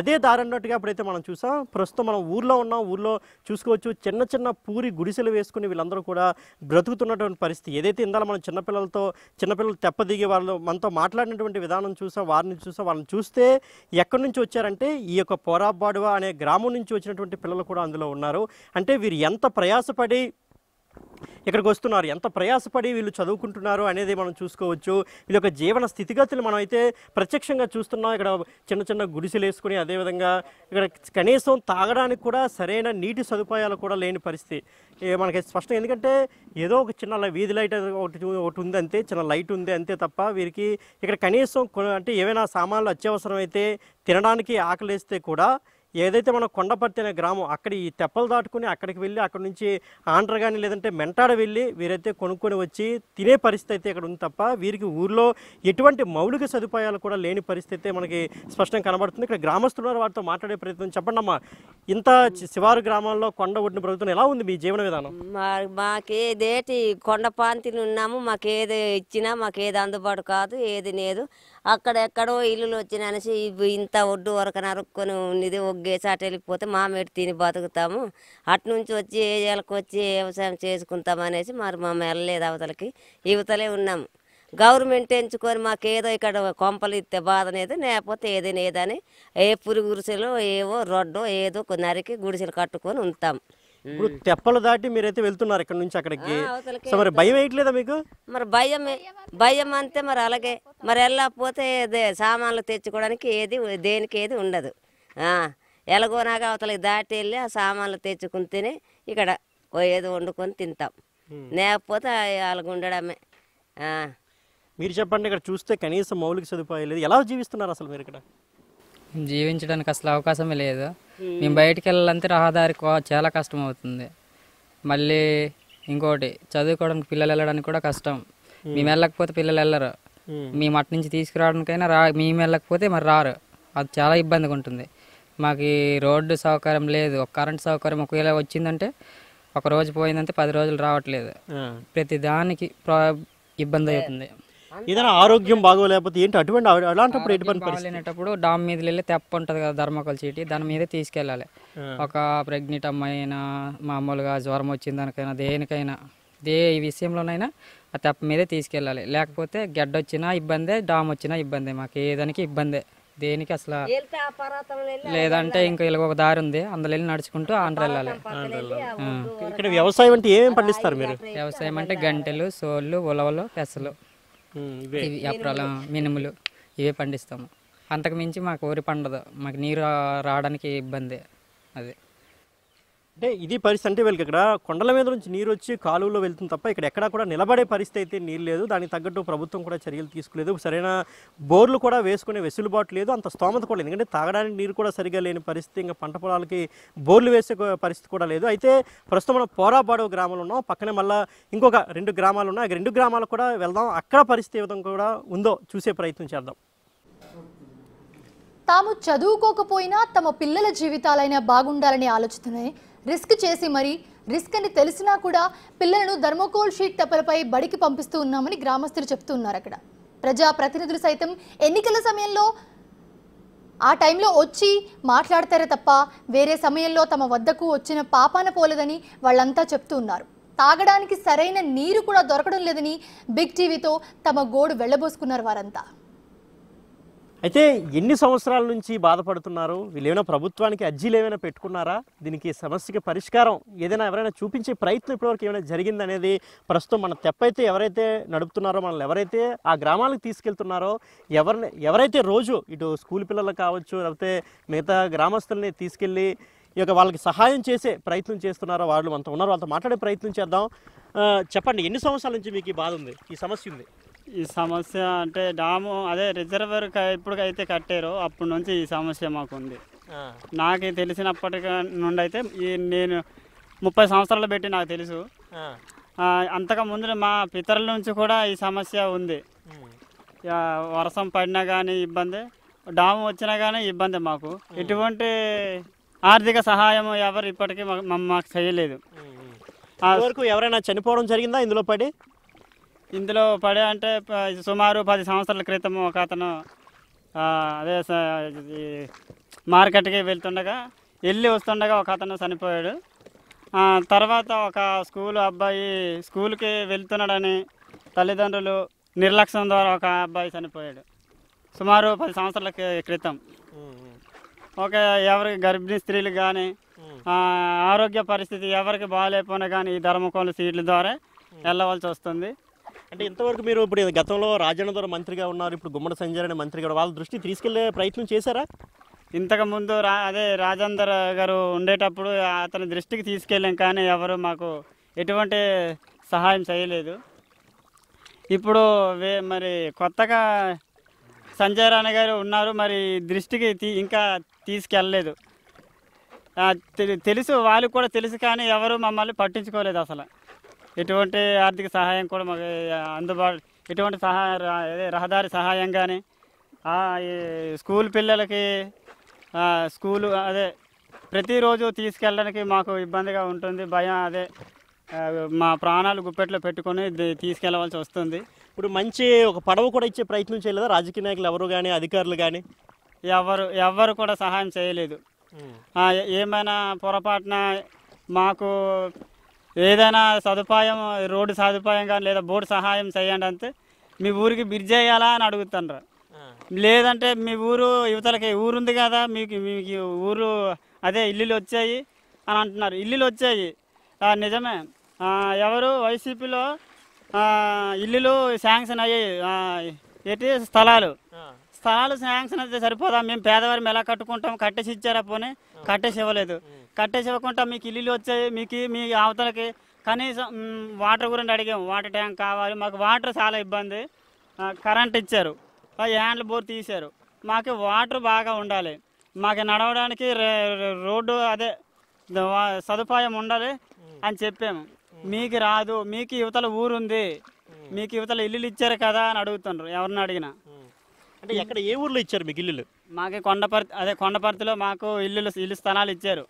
అదే దారి అన్నట్టుగా ఎప్పుడైతే మనం చూసాం. ప్రస్తుతం మనం ఊర్లో ఉన్నాం, ఊర్లో చూసుకోవచ్చు చిన్న చిన్న పూరి గుడిసెలు వేసుకుని వీళ్ళందరూ కూడా బ్రతుకుతున్నటువంటి పరిస్థితి. ఏదైతే ఇందాక మనం చిన్నపిల్లలు తెప్ప దిగి వాళ్ళు మనతో మాట్లాడినటువంటి విధానం చూసాం, వాళ్ళని చూస్తే ఎక్కడి నుంచి వచ్చారంటే ఈ యొక్క పోరాబాడువ అనే గ్రామం నుంచి వచ్చినటువంటి పిల్లలు కూడా అందులో ఉన్నారు. అంటే వీరు ఎంత ప్రయాసపడి ఇక్కడికి వస్తున్నారు, ఎంత ప్రయాసపడి వీళ్ళు చదువుకుంటున్నారు అనేది మనం చూసుకోవచ్చు. వీళ్ళ యొక్క జీవన స్థితిగతులు మనం అయితే ప్రత్యక్షంగా చూస్తున్నాం. ఇక్కడ చిన్న చిన్న గుడిసెలు వేసుకుని, అదేవిధంగా ఇక్కడ కనీసం తాగడానికి కూడా సరైన నీటి సదుపాయాలు కూడా లేని పరిస్థితి మనకి స్పష్టం. ఎందుకంటే ఏదో ఒక చిన్న వీధి లైట్ ఒకటి ఉంది అంతే, చిన్న లైట్ ఉంది అంతే తప్ప వీరికి ఇక్కడ కనీసం అంటే ఏమైనా సామాన్లు అత్యవసరం అయితే తినడానికి ఆకలిస్తే కూడా ఏదైతే మన కొండపర్తి అనే గ్రామం అక్కడ ఈ తెప్పలు దాటుకుని అక్కడికి వెళ్ళి అక్కడ నుంచి ఆంధ్ర కానీ లేదంటే మెంటాడ వెళ్ళి వీరైతే కొనుక్కొని వచ్చి తినే పరిస్థితి అయితే ఇక్కడ ఉంది తప్ప వీరికి ఊర్లో ఎటువంటి మౌలిక సదుపాయాలు కూడా లేని పరిస్థితి అయితే మనకి స్పష్టంగా కనబడుతుంది. ఇక్కడ గ్రామస్తులు వారితో మాట్లాడే ప్రయత్నం. చెప్పండి అమ్మా, ఇంత శివారు గ్రామాల్లో కొండ ఒడ్డున బ్రతుకుతున్న ఎలా ఉంది మీ జీవన విధానం? మాకేదేటి కొండ పాంతిని ఉన్నాము, మాకేది ఇచ్చినా మాకేది అందుబాటు కాదు, ఏది లేదు. అక్కడెక్కడో ఇల్లులు వచ్చిన అనేసి ఇంత ఒడ్డు వరకు నరుక్కొని ఉన్నది ఒగ్గేసి అటు వెళ్ళిపోతే మామేటి తిని బతుకుతాము. అటు నుంచి వచ్చి ఏరియాలకు వచ్చి వ్యవసాయం చేసుకుంటాం అనేసి మరి మేము వెళ్ళలేదు, అవతలకి యువతలే ఉన్నాము. గవర్నమెంట్ ఎంచుకొని మాకేదో ఇక్కడ కొంపలు ఇస్తే బాధనేది, లేకపోతే ఏదైనా ఏదని ఏ పురుగు గుడిసెలు ఏవో రొడ్డో ఏదో నరికి గుడిసెలు కట్టుకొని ఉంటాం. ఇప్పుడు తెప్పలు దాటి మీరైతే వెళ్తున్నారు ఇక్కడ నుంచి అక్కడికి, సో మరి భయం వేయట్లేదా మీకు? మరి భయం అంతే మరి. అలాగే మరి వెళ్ళకపోతే సామాన్లు తెచ్చుకోవడానికి దేనికి ఏది ఉండదు. ఎలాగోనాగా అవతలకి దాటి వెళ్ళి ఆ సామాన్లు తెచ్చుకుంటేనే ఇక్కడ ఏదో వండుకొని తింటాం, లేకపోతే వాళ్ళకు ఉండడమే. మీరు చెప్పండి, ఇక్కడ చూస్తే కనీసం మౌలిక సదుపాయాలు లేదు, ఎలా జీవిస్తున్నారు అసలు మీరు ఇక్కడ? జీవించడానికి అసలు అవకాశమే లేదు. మేము బయటికి వెళ్ళాలంటే రహదారి చాలా కష్టం అవుతుంది. మళ్ళీ ఇంకోటి చదువుకోవడానికి పిల్లలు వెళ్ళడానికి కూడా కష్టం. మేము వెళ్ళకపోతే పిల్లలు వెళ్ళరు, మేము అటు నుంచి తీసుకురావడానికైనా మేము వెళ్ళకపోతే మరి రారు. అది చాలా ఇబ్బందిగా ఉంటుంది. మాకు ఈ రోడ్డు సౌకర్యం లేదు, ఒక కరెంట్ సౌకర్యం ఒకవేళ వచ్చిందంటే ఒక రోజు పోయిందంటే 10 రోజులు రావట్లేదు. ప్రతి దానికి ఇబ్బంది అవుతుంది. ఏదైనా ఆరోగ్యం బాగోలేకపోతే ఏంటి అలాంటప్పుడు ఎటువంటి బాగాలేనప్పుడు డామ్ మీద వెళ్ళి తెప్ప ఉంటుంది కదా, ధర్మకోల్ చీటి, దాని మీదే తీసుకెళ్ళాలి. ఒక ప్రెగ్నెంట్ అమ్మాయినా మామూలుగా జ్వరం వచ్చిన దానికైనా దేనికైనా ఈ విషయంలోనైనా ఆ తెప్ప మీదే తీసుకెళ్ళాలి. లేకపోతే గడ్డ వచ్చినా ఇబ్బందే, డామ్ వచ్చినా ఇబ్బందే, మాకు ఏదానికి ఇబ్బందే. దేనికి అసలు లేదంటే ఇంకా ఇలా ఒక దారి ఉంది, అందులో వెళ్ళి నడుచుకుంటూ ఆంధ్ర వెళ్ళాలి. ఇక్కడ వ్యవసాయం అంటే ఏమేమి పండిస్తారు మీరు? వ్యవసాయం అంటే గంటెలు, సోళ్ళు, ఉలవలు, పెసలు, అప్రాలు, మినుములు ఇవే పండిస్తాము. అంతకు మించి మాకు ఊరి పండదు, మాకు నీరు రావడానికి ఇబ్బంది. అది అంటే ఇది పరిస్థితి. అంటే వీళ్ళకి ఇక్కడ కొండల మీద నుంచి నీరు వచ్చి కాలువలో వెళ్తుంది తప్ప ఇక్కడ ఎక్కడా కూడా నిలబడే పరిస్థితి అయితే నీరు లేదు. దానికి తగ్గట్టు ప్రభుత్వం కూడా చర్యలు తీసుకోలేదు. సరైన బోర్లు కూడా వేసుకునే వెసులుబాటు లేదు, అంత స్తోమత కూడా లేదు. ఎందుకంటే తాగడానికి నీరు కూడా సరిగా లేని పరిస్థితి, ఇంకా పంట పొలాలకి బోర్లు వేసే పరిస్థితి కూడా లేదు. అయితే ప్రస్తుతం మనం పోరాబాడు గ్రామంలో ఉన్నాం, పక్కనే మళ్ళీ ఇంకొక 2 గ్రామాలు ఉన్నాయి. 2 గ్రామాలకు కూడా వెళ్దాం, అక్కడ పరిస్థితి ఏ విధంగా కూడా ఉందో చూసే ప్రయత్నం చేద్దాం. తాము చదువుకోకపోయినా తమ పిల్లల జీవితాలైనా బాగుండాలని ఆలోచిస్తూనే రిస్క్ చేసి రిస్క్ అని తెలిసినా కూడా పిల్లలను థర్మోకోల్ షీట్ తెప్పలపై బడికి పంపిస్తూ ఉన్నామని గ్రామస్తులు చెప్తున్నారు. అక్కడ ప్రజాప్రతినిధులు సైతం ఎన్నికల సమయంలో ఆ టైంలో వచ్చి మాట్లాడతారే తప్ప వేరే సమయంలో తమ వద్దకు వచ్చిన పాపాన పోలేదని వాళ్ళంతా చెప్తూ ఉన్నారు. తాగడానికి సరైన నీరు కూడా దొరకడం లేదని బిగ్ టీవీతో తమ గోడు వెళ్ళబోసుకున్నారు వారంతా. అయితే ఎన్ని సంవత్సరాల నుంచి బాధపడుతున్నారు? వీళ్ళు ఏమైనా ప్రభుత్వానికి అర్జీలు ఏమైనా పెట్టుకున్నారా? దీనికి సమస్యకి పరిష్కారం ఏదైనా ఎవరైనా చూపించే ప్రయత్నం ఇప్పటివరకు ఏమైనా జరిగిందనేది ప్రస్తుతం మన తెప్పైతే ఎవరైతే నడుపుతున్నారో, మనల్ని ఎవరైతే ఆ గ్రామాలకు తీసుకెళ్తున్నారో, ఎవరైతే రోజు ఇటు స్కూల్ పిల్లలు కావచ్చు, లేకపోతే మిగతా గ్రామస్తుల్ని తీసుకెళ్ళి ఈ యొక్క వాళ్ళకి సహాయం చేసే ప్రయత్నం చేస్తున్నారో వాళ్ళు మనతో ఉన్నారు, వాళ్ళతో మాట్లాడే ప్రయత్నం చేద్దాం. చెప్పండి, ఎన్ని సంవత్సరాల నుంచి మీకు ఈ బాధ ఉంది, ఈ సమస్య ఉంది? ఈ సమస్య అంటే డాము అదే రిజర్వర్ ఎప్పటికైతే కట్టారో అప్పటి నుంచి ఈ సమస్య మాకు ఉంది. నాకు తెలిసినప్పటి నుండి అయితే నేను 30 సంవత్సరాలు పెట్టి నాకు తెలుసు. అంతకు ముందు మా పితరుల నుంచి కూడా ఈ సమస్య ఉంది. వర్షం పడినా కానీ ఇబ్బంది, డాము వచ్చినా కానీ ఇబ్బంది. మాకు ఎటువంటి ఆర్థిక సహాయం ఎవరు ఇప్పటికీ మాకు చేయలేదు. వరకు ఎవరైనా చనిపోవడం జరిగిందా ఇందులో పడే అంటే సుమారు 10 సంవత్సరాల క్రితం ఒక అతను అదే మార్కెట్కి వెళ్ళి వస్తుండగా ఒక అతను చనిపోయాడు. తర్వాత ఒక అబ్బాయి స్కూల్కి వెళ్తున్నాడని తల్లిదండ్రులు నిర్లక్ష్యం ద్వారా ఒక అబ్బాయి చనిపోయాడు సుమారు 10 సంవత్సరాల క్రితం. ఎవరికి గర్భిణీ స్త్రీలు కానీ ఆరోగ్య పరిస్థితి ఎవరికి బాగాలేకపోయినా కానీ ఈ ధర్మకోల్ సీట్ల ద్వారా వెళ్ళవలసి వస్తుంది. అంటే ఇంతవరకు మీరు ఇప్పుడు గతంలో రాజన్న ద్వారా మంత్రిగా ఉన్నారు, ఇప్పుడు గుమ్మడి సంజయ్ అనే మంత్రి గారు వాళ్ళ దృష్టి తీసుకెళ్లే ప్రయత్నం చేశారా? ఇంతకుముందు అదే రాజేందర్ గారు ఉండేటప్పుడు అతని దృష్టికి తీసుకెళ్ళాం, కానీ ఎవరు మాకు ఎటువంటి సహాయం చేయలేదు. ఇప్పుడు మరి కొత్తగా సంజయ్ రాణి గారు ఉన్నారు, మరి దృష్టికి ఇంకా తీసుకెళ్ళలేదు. తెలుసు, వాళ్ళకు కూడా తెలుసు, కానీ ఎవరు మమ్మల్ని పట్టించుకోలేదు. అసలు ఎటువంటి ఆర్థిక సహాయం కూడా మాకు ఎటువంటి రహదారి సహాయం కానీ స్కూల్ పిల్లలకి ప్రతిరోజు తీసుకెళ్ళడానికి మాకు ఇబ్బందిగా ఉంటుంది. భయం, మా ప్రాణాలు గుప్పెట్లో పెట్టుకొని తీసుకెళ్ళవలసి వస్తుంది. ఇప్పుడు మంచి ఒక పడవ కూడా ఇచ్చే ప్రయత్నం చేయలేదా రాజకీయ నాయకులు ఎవరు కానీ, అధికారులు కానీ? ఎవరు కూడా సహాయం చేయలేదు. ఏమైనా పొరపాటున మాకు ఏదైనా సదుపాయం, రోడ్డు సదుపాయం కానీ లేదా బోర్డు సహాయం చేయండి అంతే. మీ ఊరికి బ్రిడ్జ్ వేయాలా అని అడుగుతున్నారు. లేదంటే మీ ఊరు యువతలకి ఊరుంది కదా, మీకు ఊరు ఇల్లులు వచ్చాయి అని అంటున్నారు. ఇల్లులు వచ్చాయి నిజమే. ఎవరు వైసీపీలో ఇల్లులు శాంక్షన్ అయ్యాయి. స్థలాలు శాంక్షన్ అయితే సరిపోదా? మేము పేదవారం ఎలా కట్టుకుంటాం? కట్టేసి ఇచ్చారా? పోనీ కట్టేసి ఇవ్వలేదు. కట్టేసి ఇవ్వకుండా మీకు ఇల్లులు వచ్చాయి, మీ అవతలకి కనీసం వాటర్ గురించి అడిగాము. వాటర్ ట్యాంక్ కావాలి మాకు, వాటర్ చాలా ఇబ్బంది. కరెంట్ ఇచ్చారు, హ్యాండ్ల బోర్ తీశారు. మాకు వాటర్ బాగా ఉండాలి, మాకు నడవడానికి రోడ్డు సదుపాయం ఉండాలి అని చెప్పాము. మీకు రాదు, మీకు యువతల ఊరుంది, మీకు యువతల ఇల్లులు ఇచ్చారు కదా అని అడుగుతున్నారు ఎవరిని అడిగినా. అంటే ఎక్కడ, ఏ ఊర్లో ఇచ్చారు మీకు ఇల్లులు? మాకు కొండపర్తిలో మాకు ఇల్లు స్థలాలు ఇచ్చారు,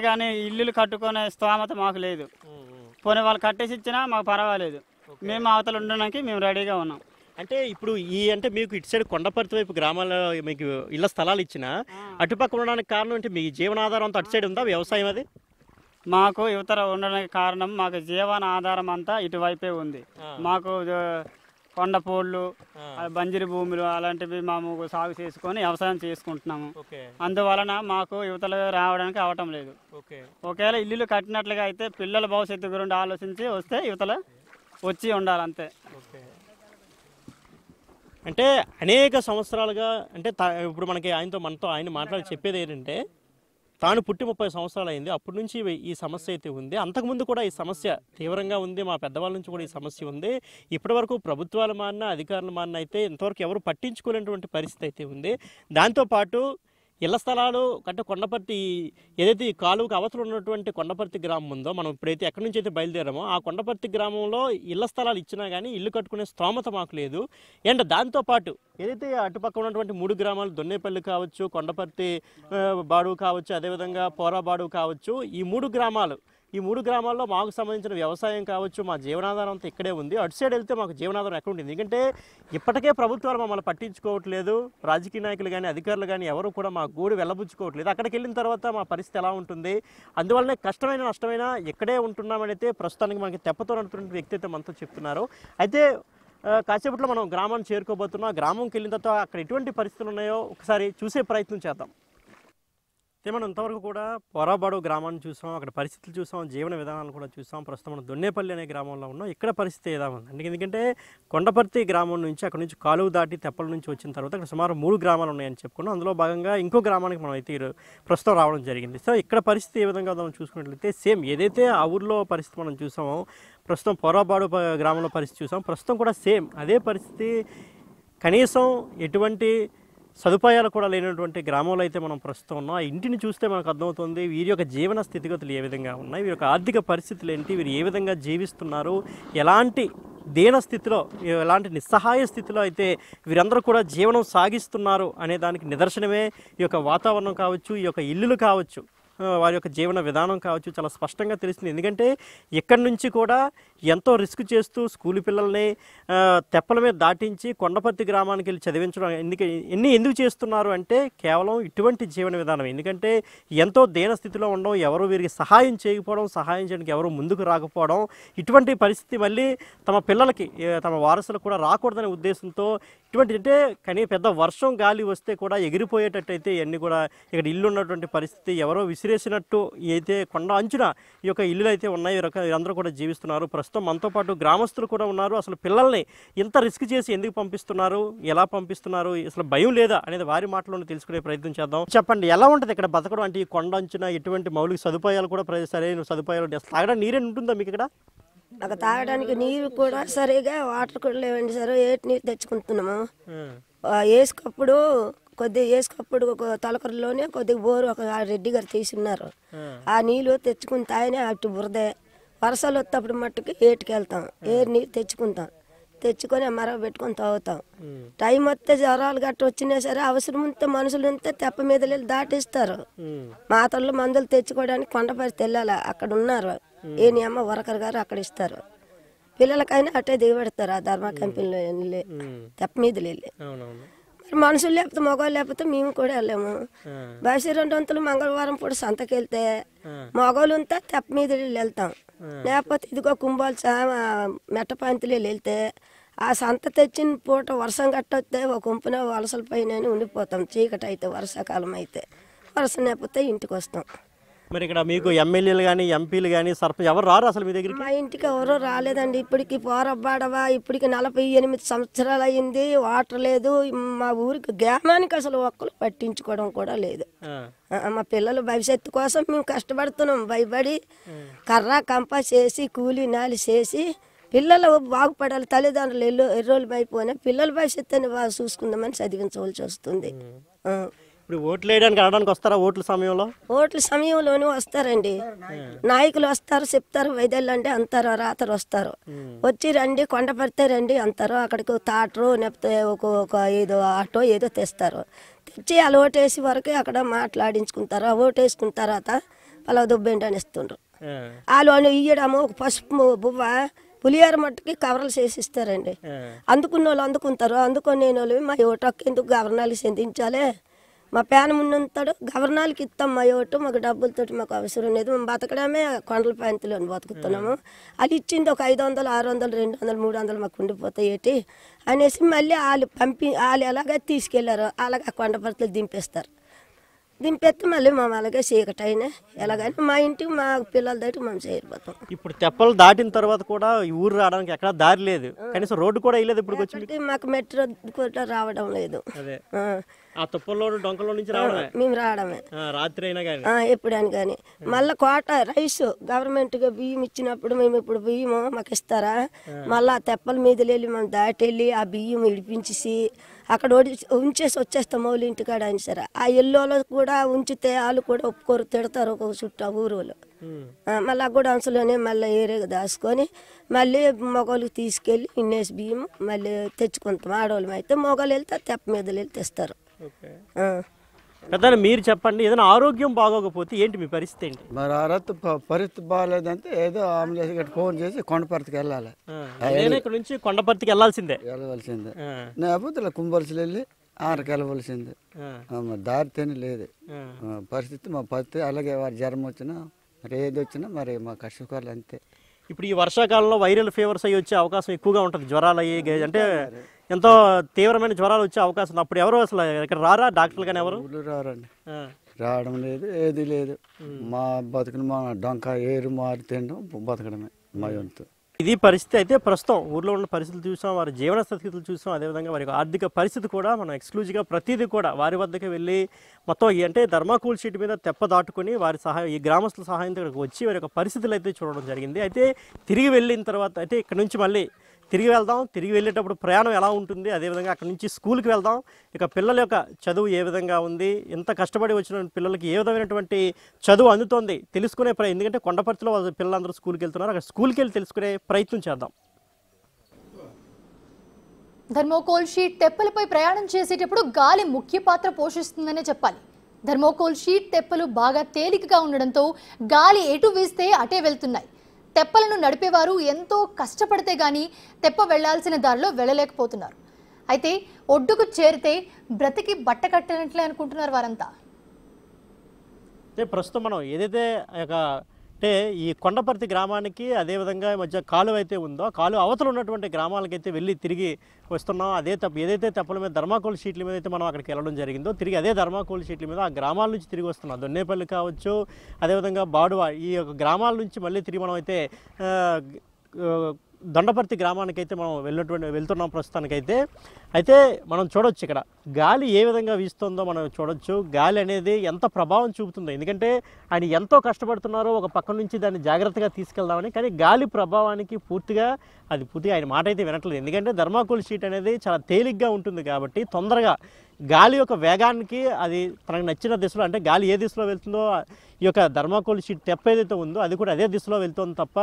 కానీ ఇల్లులు కట్టుకునే స్తోమత మాకు లేదు. పోనీ వాళ్ళు కట్టేసి ఇచ్చినా మాకు పర్వాలేదు, మేము అవతల ఉండడానికి మేము రెడీగా ఉన్నాం. అంటే ఇప్పుడు అంటే మీకు ఇటు సైడ్ కొండపర్తి వైపు గ్రామాల్లో మీకు ఇళ్ళ స్థలాలు ఇచ్చినా అటుపక్క ఉండడానికి కారణం అంటే మీ జీవనాధారం అంతా అటు సైడ్ ఉందా? వ్యవసాయం అది మాకు యువతర ఉండడానికి కారణం మాకు జీవన ఆధారం అంతా ఇటువైపే ఉంది. మాకు కొండపోళ్ళు, బంజరు భూములు అలాంటివి మేము సాగు చేసుకొని వ్యవసాయం చేసుకుంటున్నాము. అందువలన మాకు యువతలు రావడానికి అవటం లేదు. ఒకవేళ ఇల్లులు కట్టినట్లుగా అయితే పిల్లల భవిష్యత్తు గురించి ఆలోచించి వస్తే యువతల వచ్చి ఉండాలంతే. అంటే అనేక సంవత్సరాలుగా అంటే ఇప్పుడు మనతో ఆయన మాట్లాడి చెప్పేది ఏంటంటే తాను పుట్టి 30 సంవత్సరాలు అయింది, అప్పటి నుంచి ఈ సమస్య అయితే ఉంది. అంతకుముందు కూడా ఈ సమస్య తీవ్రంగా ఉంది, మా పెద్దవాళ్ళ నుంచి కూడా ఈ సమస్య ఉంది. ఇప్పటివరకు ప్రభుత్వాల మారిన అధికారుల మారిన అయితే ఇంతవరకు ఎవరు పట్టించుకునేటువంటి పరిస్థితి అయితే ఉంది. దాంతోపాటు ఇళ్ల స్థలాలు అంటే కొండపర్తి ఏదైతే ఈ కాలువకు అవతల ఉన్నటువంటి కొండపర్తి గ్రామం ఉందో, మనం ఇప్పుడైతే ఎక్కడి నుంచి అయితే బయలుదేరామో ఆ కొండపర్తి గ్రామంలో ఇళ్ల స్థలాలు ఇచ్చినా కానీ ఇల్లు కట్టుకునే స్తోమత మాకు లేదు. అండ్ దాంతోపాటు ఏదైతే అటుపక్క ఉన్నటువంటి 3 గ్రామాలు దొన్నేపల్లి కావచ్చు, కొండపర్తి బాడు కావచ్చు, అదేవిధంగా పోరాబాడు కావచ్చు, ఈ 3 గ్రామాల్లో మాకు సంబంధించిన వ్యవసాయం కావచ్చు, మా జీవనాధారం అంతా ఇక్కడే ఉంది. అటు సైడ్ వెళ్తే మాకు జీవనాధారం ఎక్కడ ఉంటుంది? ఎందుకంటే ఇప్పటికే ప్రభుత్వాలు మమ్మల్ని పట్టించుకోవట్లేదు, రాజకీయ నాయకులు కానీ అధికారులు కానీ ఎవరు కూడా మా గూడు వెళ్ళబుచ్చుకోవట్లేదు. అక్కడికి వెళ్ళిన తర్వాత మా పరిస్థితి ఎలా ఉంటుంది? అందువల్లనే కష్టమైన నష్టమైన ఇక్కడే ఉంటున్నామని అయితే ప్రస్తుతానికి మనకి తెప్పతో నడుపుతున్న వ్యక్తి అయితే మనతో చెప్తున్నారు. అయితే కాసేపట్లో మనం గ్రామాన్ని చేరుకోబోతున్నాం. గ్రామంకి వెళ్ళిన తర్వాత అక్కడ ఎటువంటి పరిస్థితులు ఉన్నాయో ఒకసారి చూసే ప్రయత్నం చేద్దాం. మనం ఇంతవరకు కూడా పోరాబాడు గ్రామాన్ని చూసాం, అక్కడ పరిస్థితులు చూసాం, జీవన విధానాలు కూడా చూసాం. ప్రస్తుతం మనం దొన్నేపల్లి అనే గ్రామంలో ఉన్నాం. ఇక్కడ పరిస్థితి ఏదా ఉంది ఎందుకంటే కొండపర్తి గ్రామం నుంచి అక్కడ నుంచి కాలువ దాటి తెప్పల నుంచి వచ్చిన తర్వాత అక్కడ సుమారు 3 గ్రామాలు ఉన్నాయని చెప్పుకున్నాం. అందులో భాగంగా ఇంకో గ్రామానికి మనం అయితే ప్రస్తుతం రావడం జరిగింది. సో ఇక్కడ పరిస్థితి ఏ విధంగా మనం చూసుకున్నట్లయితే సేమ్ ఏదైతే ఆ ఊర్లో పరిస్థితి మనం చూసామో ప్రస్తుతం పోరాబాడు గ్రామంలో పరిస్థితి చూసాం. ప్రస్తుతం కూడా సేమ్ అదే పరిస్థితి. కనీసం ఎటువంటి సదుపాయాలు కూడా లేనటువంటి గ్రామంలో అయితే మనం ప్రస్తుతం ఉన్నాం. ఆ ఇంటిని చూస్తే మనకు అర్థమవుతుంది వీరి యొక్క జీవన స్థితిగతులు ఏ విధంగా ఉన్నాయి, వీరి యొక్క ఆర్థిక పరిస్థితులు ఏంటి, వీరు ఏ విధంగా జీవిస్తున్నారు, ఎలాంటి దీన స్థితిలో, ఎలాంటి నిస్సహాయ స్థితిలో అయితే వీరందరూ కూడా జీవనం సాగిస్తున్నారు అనే దానికి నిదర్శనమే ఈ యొక్క వాతావరణం కావచ్చు, ఈ యొక్క ఇల్లులు కావచ్చు, వారి యొక్క జీవన విధానం కావచ్చు చాలా స్పష్టంగా తెలుస్తుంది. ఎందుకంటే ఇక్కడి నుంచి కూడా ఎంతో రిస్క్ చేస్తూ స్కూల్ పిల్లల్ని తెప్పల మీద దాటించి కొండపర్తి గ్రామానికి వెళ్ళి చదివించడం ఎందుకు చేస్తున్నారు అంటే కేవలం ఇటువంటి జీవన విధానం. ఎందుకంటే ఎంతో దీన స్థితిలో ఉండడం, ఎవరు వీరికి సహాయం చేయకపోవడం, సహాయం చేయడానికి ఎవరు ముందుకు రాకపోవడం, ఇటువంటి పరిస్థితి మళ్ళీ తమ పిల్లలకి తమ వారసులకు కూడా రాకూడదనే ఉద్దేశంతో ఇటువంటి అంటే కానీ పెద్ద వర్షం గాలి వస్తే కూడా ఎగిరిపోయేటట్టయితే ఇవన్నీ కూడా ఇక్కడ ఇల్లు ఉన్నటువంటి పరిస్థితి. ఎవరో విసిరేసినట్టు అయితే కొండ అంచున ఈ యొక్క ఇల్లులు అయితే ఉన్నాయి. వీరందరూ కూడా జీవిస్తున్నారు. ప్రస్తుతం మనతో పాటు గ్రామస్తులు కూడా ఉన్నారు. అసలు పిల్లల్ని ఇంత రిస్క్ చేసి ఎందుకు పంపిస్తున్నారు, ఎలా పంపిస్తున్నారు, అసలు భయం లేదా అనేది వారి మాటలోనే తెలుసుకునే ప్రయత్నం చేద్దాం. చెప్పండి, ఎలా ఉంటుంది ఇక్కడ బతకడం అంటే ఈ కొండ అంచున ఎటువంటి మౌలిక సదుపాయాలు కూడా సరైన సదుపాయాలు ఉంటాయి? తాగడానికి నీరే ఉంటుందా మీకు ఇక్కడ? నాకు తాగడానికి నీరు కూడా సరిగా వాటర్ కూడా లేవండి సార్. ఏటి నీరు తెచ్చుకుంటున్నాము. వేసుకప్పుడు ఒక తలకరలోనే కొద్దిగా బోరు ఒక రెడ్డి గారు తీసున్నారు. ఆ నీళ్ళు తెచ్చుకుని తాగినే అటు బురదే. వర్షాలు వచ్చేటప్పుడు మట్టుకు ఏటికి వెళ్తాం, ఏరు నీరు తెచ్చుకొని మరవ పెట్టుకొని తాగుతాం. టైం వస్తే జ్వరాలు గట్ట వచ్చినా సరే అవసరం ఉంటే మనుషులు ఉంటే తెప్ప మీద వెళ్ళి దాటిస్తారు. మాతల్లో మందులు తెచ్చుకోవడానికి కొండపరిస్థితి వెళ్ళాలి. అక్కడ ఉన్నారు ఏ నియమ వర్కర్ గారు అక్కడ ఇస్తారు. పిల్లలకైనా అట్టే దిగబెడతారు ఆ ధర్మా కంపెనీలో వెళ్ళి తెప్ప మీద వెళ్ళి. మరి మనుషులు లేకపోతే మగవాళ్ళు లేకపోతే మేము కూడా వెళ్ళాము. బయసు 2 వంతులు మంగళవారం పూట సంతకి వెళ్తే మగవాళ్ళు ఉంటే తెప్ప మీద వెళ్తాం. లేకపోతే ఇదిగో కుంభాలు మెట్టపాంతిలో వెళ్తే ఆ సంత తెచ్చిన పూట వర్షం గట్టొస్తే ఒక గుంపున వలసల పైన ఉండిపోతాం. చీకటి అయితే వర్షాకాలం అయితే, వర్షం లేకపోతే ఇంటికి వస్తాం. మరి ఇక్కడ మీకు ఎమ్మెల్యేలు కానీ ఎంపీలు కానీ సర్పంచ్ ఎవరు రారు అసలు మీ దగ్గరికి? మా ఇంటికి ఎవరో రాలేదండి. ఇప్పటికి పోరబ్బాడవా ఇప్పటికి 48 సంవత్సరాలు అయింది. వాటర్ లేదు. మా ఊరికి గ్రామానికి అసలు ఒక్కరు పట్టించుకోవడం కూడా లేదు. మా పిల్లల భవిష్యత్తు కోసం మేము కష్టపడుతున్నాం. భయపడి కర్ర కంప చేసి కూలి నాలి చేసి పిల్లలు బాగుపడాలి. తల్లిదండ్రులు ఎర్రోళ్ళు అయిపోయినా పిల్లల భవిష్యత్తుని బాగా చూసుకుందామని చదివించవలసి వస్తుంది. ఇప్పుడు ఓట్లు వేయడానికి అనడానికి వస్తారా? ఓట్ల సమయంలోనూ వస్తారండి. నాయకులు వస్తారు, చెప్తారు వైద్యులు అంటే అంటారు, రాత్రి వస్తారు. వచ్చి రండి కొండపడితే రండి అంటారు. అక్కడికి తాటరు లేకపోతే ఒక ఏదో ఆటో ఏదో తెస్తారు. తెచ్చి అలా ఓటేసి వరకు అక్కడ మాట్లాడించుకుంటారు. ఆ ఓటేసుకున్న తర్వాత అలా దుబ్బేంటి అని ఇస్తుండ్రు. వాళ్ళు ఇయ్యడము ఒక పసుపు బువ్వ పులిహార మట్టుకి కవర్లు చేసి ఇస్తారండి. అందుకున్న వాళ్ళు అందుకుంటారు. అందుకొని వాళ్ళు మా ఓటకు ఎందుకు గవర్నాలకి చెందించాలి, మా పేన ముందుంటాడు గవర్నాలకి ఇస్తాం మా ఓటు, మాకు డబ్బులతో మాకు అవసరం లేదు, మేము బతకడమే కొండల ప్రాంతంలో బతుకుతున్నాము. అది ఇచ్చింది ఒక 500, 600, 200, 300 మాకు ఉండిపోతాయి ఏంటి అనేసి మళ్ళీ వాళ్ళు ఎలాగ తీసుకెళ్లారు అలాగే కొండపర్తిలో దింపేస్తే మళ్ళీ మేము అలాగే చీకటి అయినా ఎలాగైనా మా ఇంటికి మా పిల్లల దగ్గర మేము చేరిపోతాం. ఇప్పుడు తెప్పలు దాటిన తర్వాత కూడా ఈ ఊరు రావడానికి ఎక్కడ దారి లేదు, కనీసం రోడ్డు కూడా వేయలేదు. ఇప్పుడు వచ్చి మాకు మెట్రో కూడా రావడం లేదు. ఆ తుప్పల్లో డొంకలో నుంచి రావడమే, మేము రావడమే రాత్రి అయినా కానీ ఎప్పుడని కానీ. మళ్ళీ కోట రైస్ గవర్నమెంట్గా బియ్యం ఇచ్చినప్పుడు మేము ఇప్పుడు బియ్యం మాకు ఇస్తారా, మళ్ళీ ఆ తెప్పల మీద వెళ్ళి మేము దాటి వెళ్ళి ఆ బియ్యం ఇడిపించేసి అక్కడ ఉంచేసి వచ్చేస్తాం మౌలి ఇంటికాడ అని సరే. ఆ ఎల్లోలో కూడా ఉంచితే వాళ్ళు కూడా ఒప్పుకోరు, తిడతారు ఒక చుట్టూ ఊరోళ్ళు. మళ్ళీ కూడా అంశలోనే మళ్ళీ ఏరేగా దాచుకొని మళ్ళీ మొగోళ్ళకి తీసుకెళ్ళి ఇన్నేసి బియ్యం మళ్ళీ తెచ్చుకుంటాం. ఆడవాళ్ళం అయితే మొగోళ్ళు వెళ్తే తెప్ప మీద వెళ్ళి తెస్తారు. పెద్ద మీరు చెప్పండి, ఏదైనా ఆరోగ్యం బాగోకపోతే ఏంటి మీ పరిస్థితి ఏంటి? మరి పరిస్థితి బాగాలేదంటే ఏదో అంబులెన్స్ గట్టి ఫోన్ చేసి కొండపర్తికి వెళ్ళాలి. ఇక్కడ నుంచి కొండపర్తికి వెళ్ళాల్సిందే. లేకపోతే ఇలా కుంభల్సి వెళ్ళి ఆరుకి వెళ్ళవలసిందే. మరి దారి తిని లేదు పరిస్థితి. మా పరిస్థితి అలాగే వారి జ్వరం వచ్చినా మరి ఏది వచ్చినా మరి మా కష్టకాలు అంతే. ఇప్పుడు ఈ వర్షాకాలంలో వైరల్ ఫీవర్స్ అయ్యి వచ్చే అవకాశం ఎక్కువగా ఉంటుంది, జ్వరాలు అయ్యి అంటే ఎంతో తీవ్రమైన జ్వరాలు వచ్చే అవకాశం ఉంది. అప్పుడు ఎవరు అసలు ఇక్కడ రారా డాక్టర్లు కానీ ఎవరు ఊళ్ళు రారండి, రావడం లేదు, ఏది లేదు. మా బతుకుని మా డొంక ఏరు మారి తినడం బతకడమే మా వంతు. ఇది పరిస్థితి. అయితే ప్రస్తుతం ఊర్లో ఉన్న పరిస్థితులు చూసాం, వారి జీవన స్థితిగతులు చూసాం, అదేవిధంగా వారి ఆర్థిక పరిస్థితి కూడా మనం ఎక్స్క్లూజివ్గా ప్రతిదీ కూడా వారి వద్దకే వెళ్ళి మొత్తం అంటే థర్మాకోల్ షీట్ మీద తెప్ప దాటుకొని వారి సహాయం ఈ గ్రామస్తుల సహాయంతో ఇక్కడికి వచ్చి వారి యొక్క పరిస్థితులు అయితే చూడడం జరిగింది. అయితే తిరిగి వెళ్ళిన తర్వాత అయితే ఇక్కడ నుంచి మళ్ళీ తిరిగి వెళ్దాం, తిరిగి వెళ్ళేటప్పుడు ప్రయాణం ఎలా ఉంటుంది, అదేవిధంగా అక్కడ నుంచి స్కూల్కి వెళ్దాం, ఇక పిల్లల యొక్క చదువు ఏ విధంగా ఉంది, ఎంత కష్టపడి వచ్చిన పిల్లలకి ఏ విధమైనటువంటి చదువు అందుతోంది తెలుసుకునే ఎందుకంటే కొండపర్తిలో వాళ్ళ పిల్లలందరూ స్కూల్కి వెళ్తున్నారు, అక్కడ స్కూల్కి వెళ్ళి తెలుసుకునే ప్రయత్నం చేద్దాం. థర్మోకోల్ షీట్ తెప్పలపై ప్రయాణం చేసేటప్పుడు గాలి ముఖ్య పాత్ర పోషిస్తుందనే చెప్పాలి. థర్మోకోల్ షీట్ తెప్పలు బాగా తేలికగా ఉండడంతో గాలి ఎటు వీస్తే అటే వెళ్తున్నాయి. తెప్పలను నడిపేవారు ఎంతో కష్టపడితే గానీ తెప్ప వెళ్లాల్సిన దారిలో వెళ్ళలేకపోతున్నారు. అయితే ఒడ్డుకు చేరితే బ్రతికి బట్ట కట్టినట్లే అనుకుంటున్నారు వారంతా. ప్రస్తుతం మనం ఏదైతే అంటే ఈ కొండపర్తి గ్రామానికి అదేవిధంగా మధ్య కాలువ అయితే ఉందో కాలువ అవతల ఉన్నటువంటి గ్రామాలకైతే వెళ్ళి తిరిగి వస్తున్నాం. ఏదైతే తెప్పల మీద థర్మాకోల్ షీట్ల మీద అయితే మనం అక్కడికి వెళ్ళడం జరిగిందో తిరిగి అదే థర్మాకోల్ షీట్ల మీద ఆ గ్రామాల నుంచి తిరిగి వస్తున్నాం. దొన్నేపల్లి కావచ్చు, అదేవిధంగా బాడువా, ఈ యొక్క గ్రామాల నుంచి మళ్ళీ తిరిగి మనం అయితే దొండపర్తి గ్రామానికైతే మనం వెళ్తున్నాం ప్రస్తుతానికైతే. అయితే మనం చూడొచ్చు ఇక్కడ గాలి ఏ విధంగా వీస్తుందో మనం చూడొచ్చు. గాలి అనేది ఎంత ప్రభావం చూపుతుందో, ఎందుకంటే ఆయన ఎంతో కష్టపడుతున్నారో ఒక పక్క నుంచి దాన్ని జాగ్రత్తగా తీసుకెళ్దామని, కానీ గాలి ప్రభావానికి పూర్తిగా ఆయన మాట అయితే వినట్లేదు. ఎందుకంటే థర్మాకోల్ షీట్ అనేది చాలా తేలిగ్గా ఉంటుంది కాబట్టి తొందరగా గాలి యొక్క వేగానికి అది తనకు నచ్చిన దిశలో, అంటే గాలి ఏ దిశలో వెళ్తుందో ఈ యొక్క థర్మాకోల్ షీట్ తెప్ప ఏదైతే ఉందో అది కూడా అదే దిశలో వెళ్తుంది తప్ప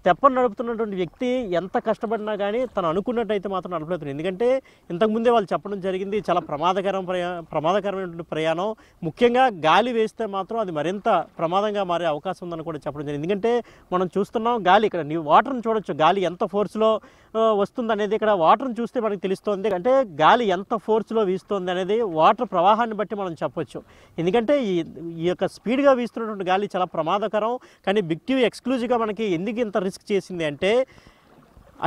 తెప్పను నడుపుతున్నటువంటి వ్యక్తి ఎంత కష్టపడినా కానీ తను అనుకున్నట్టయితే మాత్రం నడపలేదు. ఎందుకంటే ఇంతకుముందే వాళ్ళు చెప్పడం జరిగింది, చాలా ప్రమాదకరమైనటువంటి ప్రయాణం, ముఖ్యంగా గాలి వేస్తే మాత్రం అది మరింత ప్రమాదంగా మారే అవకాశం ఉందని కూడా చెప్పడం జరిగింది. ఎందుకంటే మనం చూస్తున్నాం గాలి ఇక్కడ వాటర్ని చూడొచ్చు, గాలి ఎంత ఫోర్స్లో వస్తుంది అనేది ఇక్కడ వాటర్ని చూస్తే మనకు తెలుస్తుంది. అంటే గాలి ఎంత ఫోర్స్లో వీస్తుంది అనేది వాటర్ ప్రవాహాన్ని బట్టి మనం చెప్పొచ్చు. ఎందుకంటే ఈ యొక్క స్పీడ్గా వీస్తున్నటువంటి గాలి చాలా ప్రమాదకరం. కానీ బిగ్ టీవీ ఎక్స్క్లూజివ్గా మనకి ఎందుకు ఇంత రిస్క్ చేసింది అంటే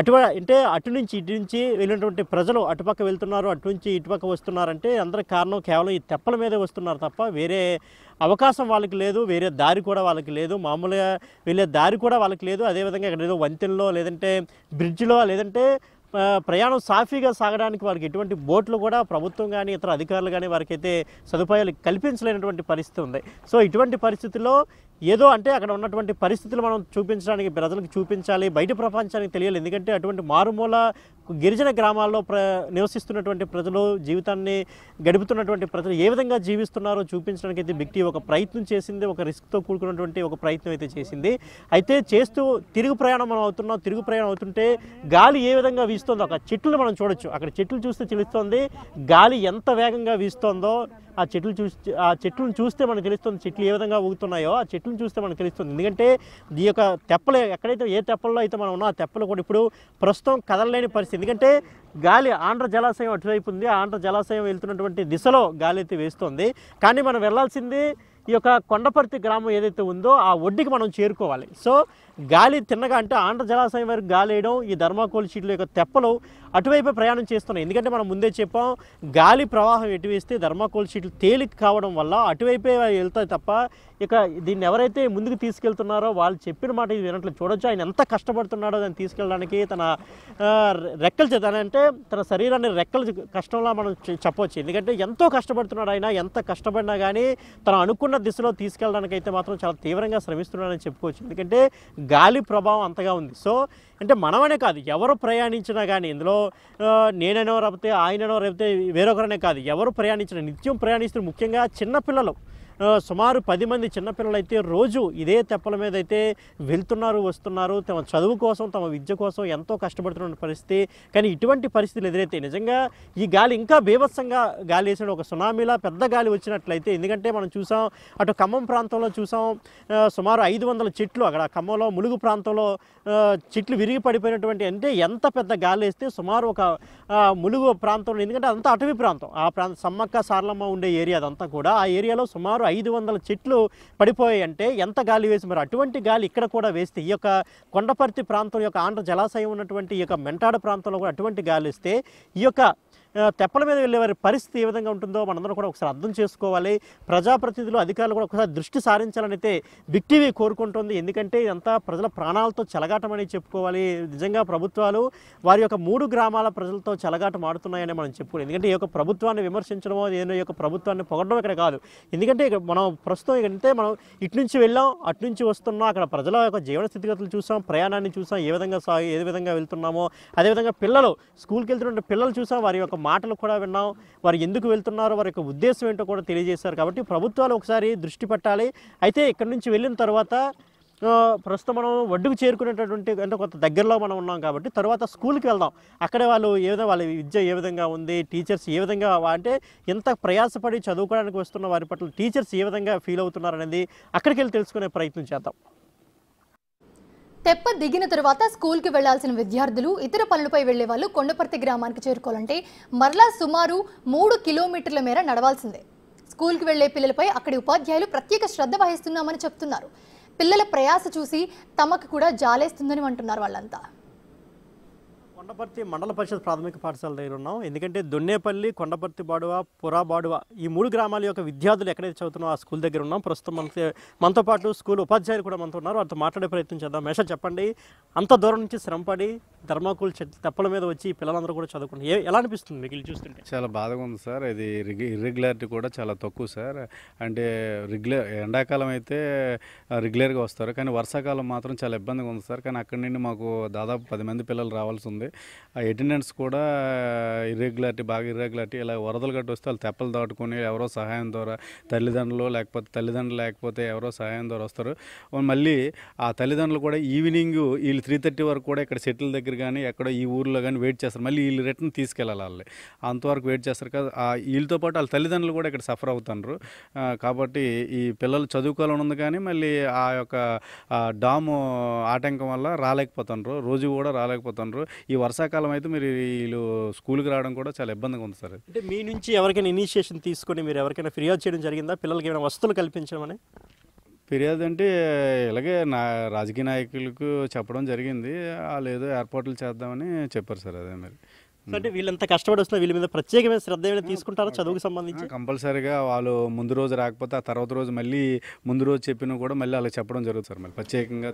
అటు నుంచి ఇటు నుంచి వెళ్ళినటువంటి ప్రజలు అటుపక్క వెళ్తున్నారు, అటు నుంచి ఇటుపక్క వస్తున్నారంటే అందరికి కారణం కేవలం ఈ తెప్పల మీదే వస్తున్నారు తప్ప వేరే అవకాశం వాళ్ళకి లేదు, వేరే దారి కూడా వాళ్ళకి లేదు, మామూలుగా వెళ్ళే దారి కూడా వాళ్ళకి లేదు. అదేవిధంగా ఇక్కడ ఏదో వంతెనలో లేదంటే బ్రిడ్జ్లో లేదంటే ప్రయాణం సాఫీగా సాగడానికి వారికి ఎటువంటి బోట్లు కూడా ప్రభుత్వం కానీ ఇతర అధికారులు కానీ వారికి అయితే సదుపాయాలు కల్పించలేనటువంటి పరిస్థితి ఉంది. సో ఇటువంటి పరిస్థితుల్లో ఏదో అంటే అక్కడ ఉన్నటువంటి పరిస్థితులు మనం చూపించడానికి ప్రజలకు చూపించాలి, బయట ప్రపంచానికి తెలియాలి. ఎందుకంటే అటువంటి మారుమూల గిరిజన గ్రామాల్లో నివసిస్తున్నటువంటి ప్రజలు, జీవితాన్ని గడుపుతున్నటువంటి ప్రజలు ఏ విధంగా జీవిస్తున్నారో చూపించడానికి అయితే బిగ్ టీవీ ఒక ప్రయత్నం చేసింది, ఒక రిస్క్తో కూడుకున్నటువంటి ఒక ప్రయత్నం అయితే చేసింది. అయితే చేస్తూ తిరుగు ప్రయాణం మనం అవుతున్నాం. తిరుగు ప్రయాణం అవుతుంటే గాలి ఏ విధంగా వీస్తుందో ఒక చెట్లు మనం చూడొచ్చు. అక్కడ చెట్లు చూస్తే తెలుస్తుంది గాలి ఎంత వేగంగా వీస్తోందో. ఆ చెట్లను చూస్తే మనకు తెలుస్తుంది, చెట్లు ఏ విధంగా ఊగుతున్నాయో ఆ చెట్లను చూస్తే మనకు తెలుస్తుంది. ఎందుకంటే ఈ యొక్క తెప్పలు ఎక్కడైతే ఏ తెప్పల్లో అయితే మనం ఉన్నా ఆ తెప్పలు కూడా ఇప్పుడు ప్రస్తుతం కదలలేని పరిస్థితి. ఎందుకంటే గాలి ఆంధ్ర జలాశయం అటువైపు ఉంది, ఆంధ్ర జలాశయం వెళ్తున్నటువంటి దిశలో గాలి అయితే వేస్తుంది. కానీ మనం వెళ్ళాల్సింది ఈ యొక్క కొండపర్తి గ్రామం ఏదైతే ఉందో ఆ ఒడ్డుకి మనం చేరుకోవాలి. సో గాలి తిన్నగా అంటే ఆంధ్ర జలాశయం వరకు గాలి వేయడం, ఈ థర్మాకోల్ షీట్ల యొక్క తెప్పలు అటువైపే ప్రయాణం చేస్తున్నాయి. ఎందుకంటే మనం ముందే చెప్పాం, గాలి ప్రవాహం ఎటు వేస్తే థర్మాకోల్ షీట్లు తేలిక కావడం వల్ల అటువైపే వెళ్తాయి తప్ప ఇక దీన్ని ఎవరైతే ముందుకు తీసుకెళ్తున్నారో వాళ్ళు చెప్పిన మాట ఇది వినట్లేదు. చూడొచ్చు ఆయన ఎంత కష్టపడుతున్నాడో దాన్ని తీసుకెళ్ళడానికి. తన రెక్కలు అంటే తన శరీరాన్ని రెక్కలు కష్టంలా మనం చెప్పవచ్చు. ఎందుకంటే ఎంతో కష్టపడుతున్నాడు ఆయన. ఎంత కష్టపడినా కానీ తను అనుకున్న దిశలో తీసుకెళ్ళడానికి అయితే మాత్రం చాలా తీవ్రంగా శ్రమిస్తున్నాడని చెప్పుకోవచ్చు. ఎందుకంటే గాలి ప్రభావం అంతగా ఉంది. సో అంటే మనమనే కాదు, ఎవరు ప్రయాణించినా కానీ ఇందులో నేననో లేకపోతే ఆయననో లేకపోతే వేరొకరనే కాదు, ఎవరు ప్రయాణించినా నిత్యం ప్రయాణిస్తున్న ముఖ్యంగా చిన్నపిల్లలు సుమారు 10 మంది చిన్నపిల్లలు అయితే రోజు ఇదే తెప్పల మీద అయితే వెళ్తున్నారు, వస్తున్నారు. తమ చదువు కోసం, తమ విద్య కోసం ఎంతో కష్టపడుతున్న పరిస్థితి. కానీ ఇటువంటి పరిస్థితులు ఎదురైతే నిజంగా ఈ గాలి ఇంకా బీభత్సంగా గాలి వేసిన ఒక సునామీలా పెద్ద గాలి వచ్చినట్లయితే, ఎందుకంటే మనం చూసాం అటు ఖమ్మం ప్రాంతంలో చూసాం సుమారు 500 చెట్లు అక్కడ ఖమ్మంలో ములుగు ప్రాంతంలో చెట్లు విరిగి పడిపోయినటువంటి, అంటే ఎంత పెద్ద గాలి వేస్తే సుమారు ఒక ములుగు ప్రాంతంలో, ఎందుకంటే అదంతా అటవీ ప్రాంతం, ఆ ప్రాంతం సమ్మక్క సారలమ్మ ఉండే ఏరియా అదంతా కూడా, ఆ ఏరియాలో సుమారు సుమారు 500 చెట్లు పడిపోయాయి అంటే ఎంత గాలి వేసి, మరి అటువంటి గాలి ఇక్కడ కూడా వేస్తే ఈ యొక్క కొండపర్తి ప్రాంతం యొక్క ఆంధ్ర జలాశయం ఉన్నటువంటి ఈ యొక్క మెంటాడ ప్రాంతంలో కూడా అటువంటి గాలి వస్తే ఈ యొక్క తెప్పల మీద వెళ్ళే వారి పరిస్థితి ఏ విధంగా ఉంటుందో మనందరం కూడా ఒకసారి అర్థం చేసుకోవాలి. ప్రజాప్రతినిధులు, అధికారులు కూడా ఒకసారి దృష్టి సారించాలని అయితే బిగ్ టీవీ కోరుకుంటుంది. ఎందుకంటే ఇదంతా ప్రజల ప్రాణాలతో చెలగాటమని చెప్పుకోవాలి. నిజంగా ప్రభుత్వాలు వారి యొక్క 3 గ్రామాల ప్రజలతో చెలగాటం ఆడుతున్నాయని మనం చెప్పుకోవాలి. ఎందుకంటే ఈ యొక్క ప్రభుత్వాన్ని విమర్శించడమో ఏదో ఈ యొక్క ప్రభుత్వాన్ని పొగడడం ఇక్కడ కాదు. ఎందుకంటే మనం ప్రస్తుతం ఏంటంటే మనం ఇటు నుంచి వెళ్ళాం, అటు నుంచి వస్తున్నాం, అక్కడ ప్రజల యొక్క జీవన స్థితిగతులు చూసాం, ప్రయాణాన్ని చూసాం, ఏ విధంగా వెళ్తున్నామో, అదేవిధంగా పిల్లలు స్కూల్కి వెళ్తున్న పిల్లలు చూసాం, వారి యొక్క మాటలు కూడా విన్నాం, వారు ఎందుకు వెళ్తున్నారో వారి యొక్క ఉద్దేశం ఏంటో కూడా తెలియజేశారు. కాబట్టి ప్రభుత్వాలు ఒకసారి దృష్టి పెట్టాలి. అయితే ఇక్కడ నుంచి వెళ్ళిన తర్వాత ప్రస్తుతం మనం ఒడ్డుకు చేరుకునేటటువంటి అంటే కొంత దగ్గరలో మనం ఉన్నాం కాబట్టి తర్వాత స్కూల్కి వెళ్దాం. అక్కడే వాళ్ళు ఏ విధంగా వాళ్ళ విద్య ఏ విధంగా ఉంది, టీచర్స్ ఏ విధంగా అంటే ఎంత ప్రయాసపడి చదువుకోవడానికి వస్తున్న వారి పట్ల టీచర్స్ ఏ విధంగా ఫీల్ అవుతున్నారు అనేది అక్కడికి వెళ్ళి తెలుసుకునే ప్రయత్నం చేద్దాం. తెప్ప దిగిన తరువాత స్కూల్కి వెళ్లాల్సిన విద్యార్థులు, ఇతర పనులపై వెళ్లే వాళ్ళు కొండపర్తి గ్రామానికి చేరుకోవాలంటే మరలా సుమారు 3 కిలోమీటర్ల మేర నడవాల్సిందే. స్కూల్కి వెళ్లే పిల్లలపై అక్కడి ఉపాధ్యాయులు ప్రత్యేక శ్రద్ధ వహిస్తున్నామని చెప్తున్నారు. పిల్లల ప్రయాస చూసి తమకు కూడా జాలేస్తుందని అంటున్నారు వాళ్ళంతా. కొండపర్తి మండల పరిషత్ ప్రాథమిక పాఠశాల దగ్గర ఉన్నాం. ఎందుకంటే దొన్నేపల్లి, కొండపర్తి బాడువ, పురా బాడువ ఈ 3 గ్రామాల యొక్క విద్యార్థులు ఎక్కడైతే చదువుతున్నారో ఆ స్కూల్ దగ్గర ఉన్నాం. ప్రస్తుతం మనతో పాటు స్కూల్ ఉపాధ్యాయులు కూడా మనతో ఉన్నారు. వారితో మాట్లాడే ప్రయత్నం చేద్దాం. మేష చెప్పండి, అంత దూరం నుంచి శ్రమపడి ధర్మాకుల తెప్పల మీద వచ్చి పిల్లలందరూ కూడా చదువుకుంటారు, ఎలా అనిపిస్తుంది మీకు ఇది చూస్తుంటే? చాలా బాధగా ఉంది సార్. ఇది ఇర్రెగ్యులారిటీ కూడా చాలా తక్కువ సార్. అంటే ఎండాకాలం అయితే రెగ్యులర్గా వస్తారు, కానీ వర్షాకాలం మాత్రం చాలా ఇబ్బందిగా ఉంది సార్. కానీ అక్కడి నుండి మాకు దాదాపు 10 మంది పిల్లలు రావాల్సి ఉంది. ఆ అటెండెన్స్ కూడా బాగా ఇర్రెగ్యులారిటీ. ఇలా వరదలు గట్టు వస్తే వాళ్ళు తెప్పలు దాటుకొని ఎవరో సహాయం ద్వారా తల్లిదండ్రులు లేకపోతే ఎవరో సహాయం ద్వారా వస్తారు. మళ్ళీ ఆ తల్లిదండ్రులు కూడా ఈవినింగ్ వీళ్ళు 3:30 వరకు కూడా ఇక్కడ సెటిల్ దగ్గర కానీ ఎక్కడో ఈ ఊర్లో కానీ వెయిట్ చేస్తారు. మళ్ళీ వీళ్ళు రిటర్న్ తీసుకెళ్ళాలి. వాళ్ళు అంతవరకు వెయిట్ చేస్తారు కదా. వీళ్ళతో పాటు వాళ్ళ తల్లిదండ్రులు కూడా ఇక్కడ సఫర్ అవుతున్నారు. కాబట్టి ఈ పిల్లలు చదువుకోవాలని ఉంది, కానీ మళ్ళీ ఆ యొక్క డాము ఆటంకం వల్ల రాలేకపోతున్నారు, రోజు కూడా రాలేకపోతున్నారు. ఈ వర్షాకాలం అయితే మీరు వీళ్ళు స్కూల్కి రావడం కూడా చాలా ఇబ్బందిగా ఉంది సార్. అంటే మీ నుంచి ఎవరికైనా ఇనిషియేషన్ తీసుకొని మీరు ఎవరికైనా ఫిర్యాదు చేయడం జరిగిందా, పిల్లలకి ఏమైనా వస్తువులు కల్పించమని? ఫిర్యాదు అంటే ఇలాగే రాజకీయ నాయకులకు చెప్పడం జరిగింది. వాళ్ళు ఏదో ఏర్పాట్లు చేద్దామని చెప్పారు సార్. అదే మరి అంటే వీళ్ళంతా కష్టపడి వస్తున్నారు, వీళ్ళ మీద ప్రత్యేకమైన శ్రద్ధ ఏమైనా తీసుకుంటారా చదువుకు సంబంధించి? కంపల్సరీగా వాళ్ళు ముందు రోజు రాకపోతే ఆ తర్వాత రోజు మళ్ళీ ముందు రోజు చెప్పినా కూడా మళ్ళీ అలా చెప్పడం జరుగుతుంది సార్. మళ్ళీ ప్రత్యేకంగా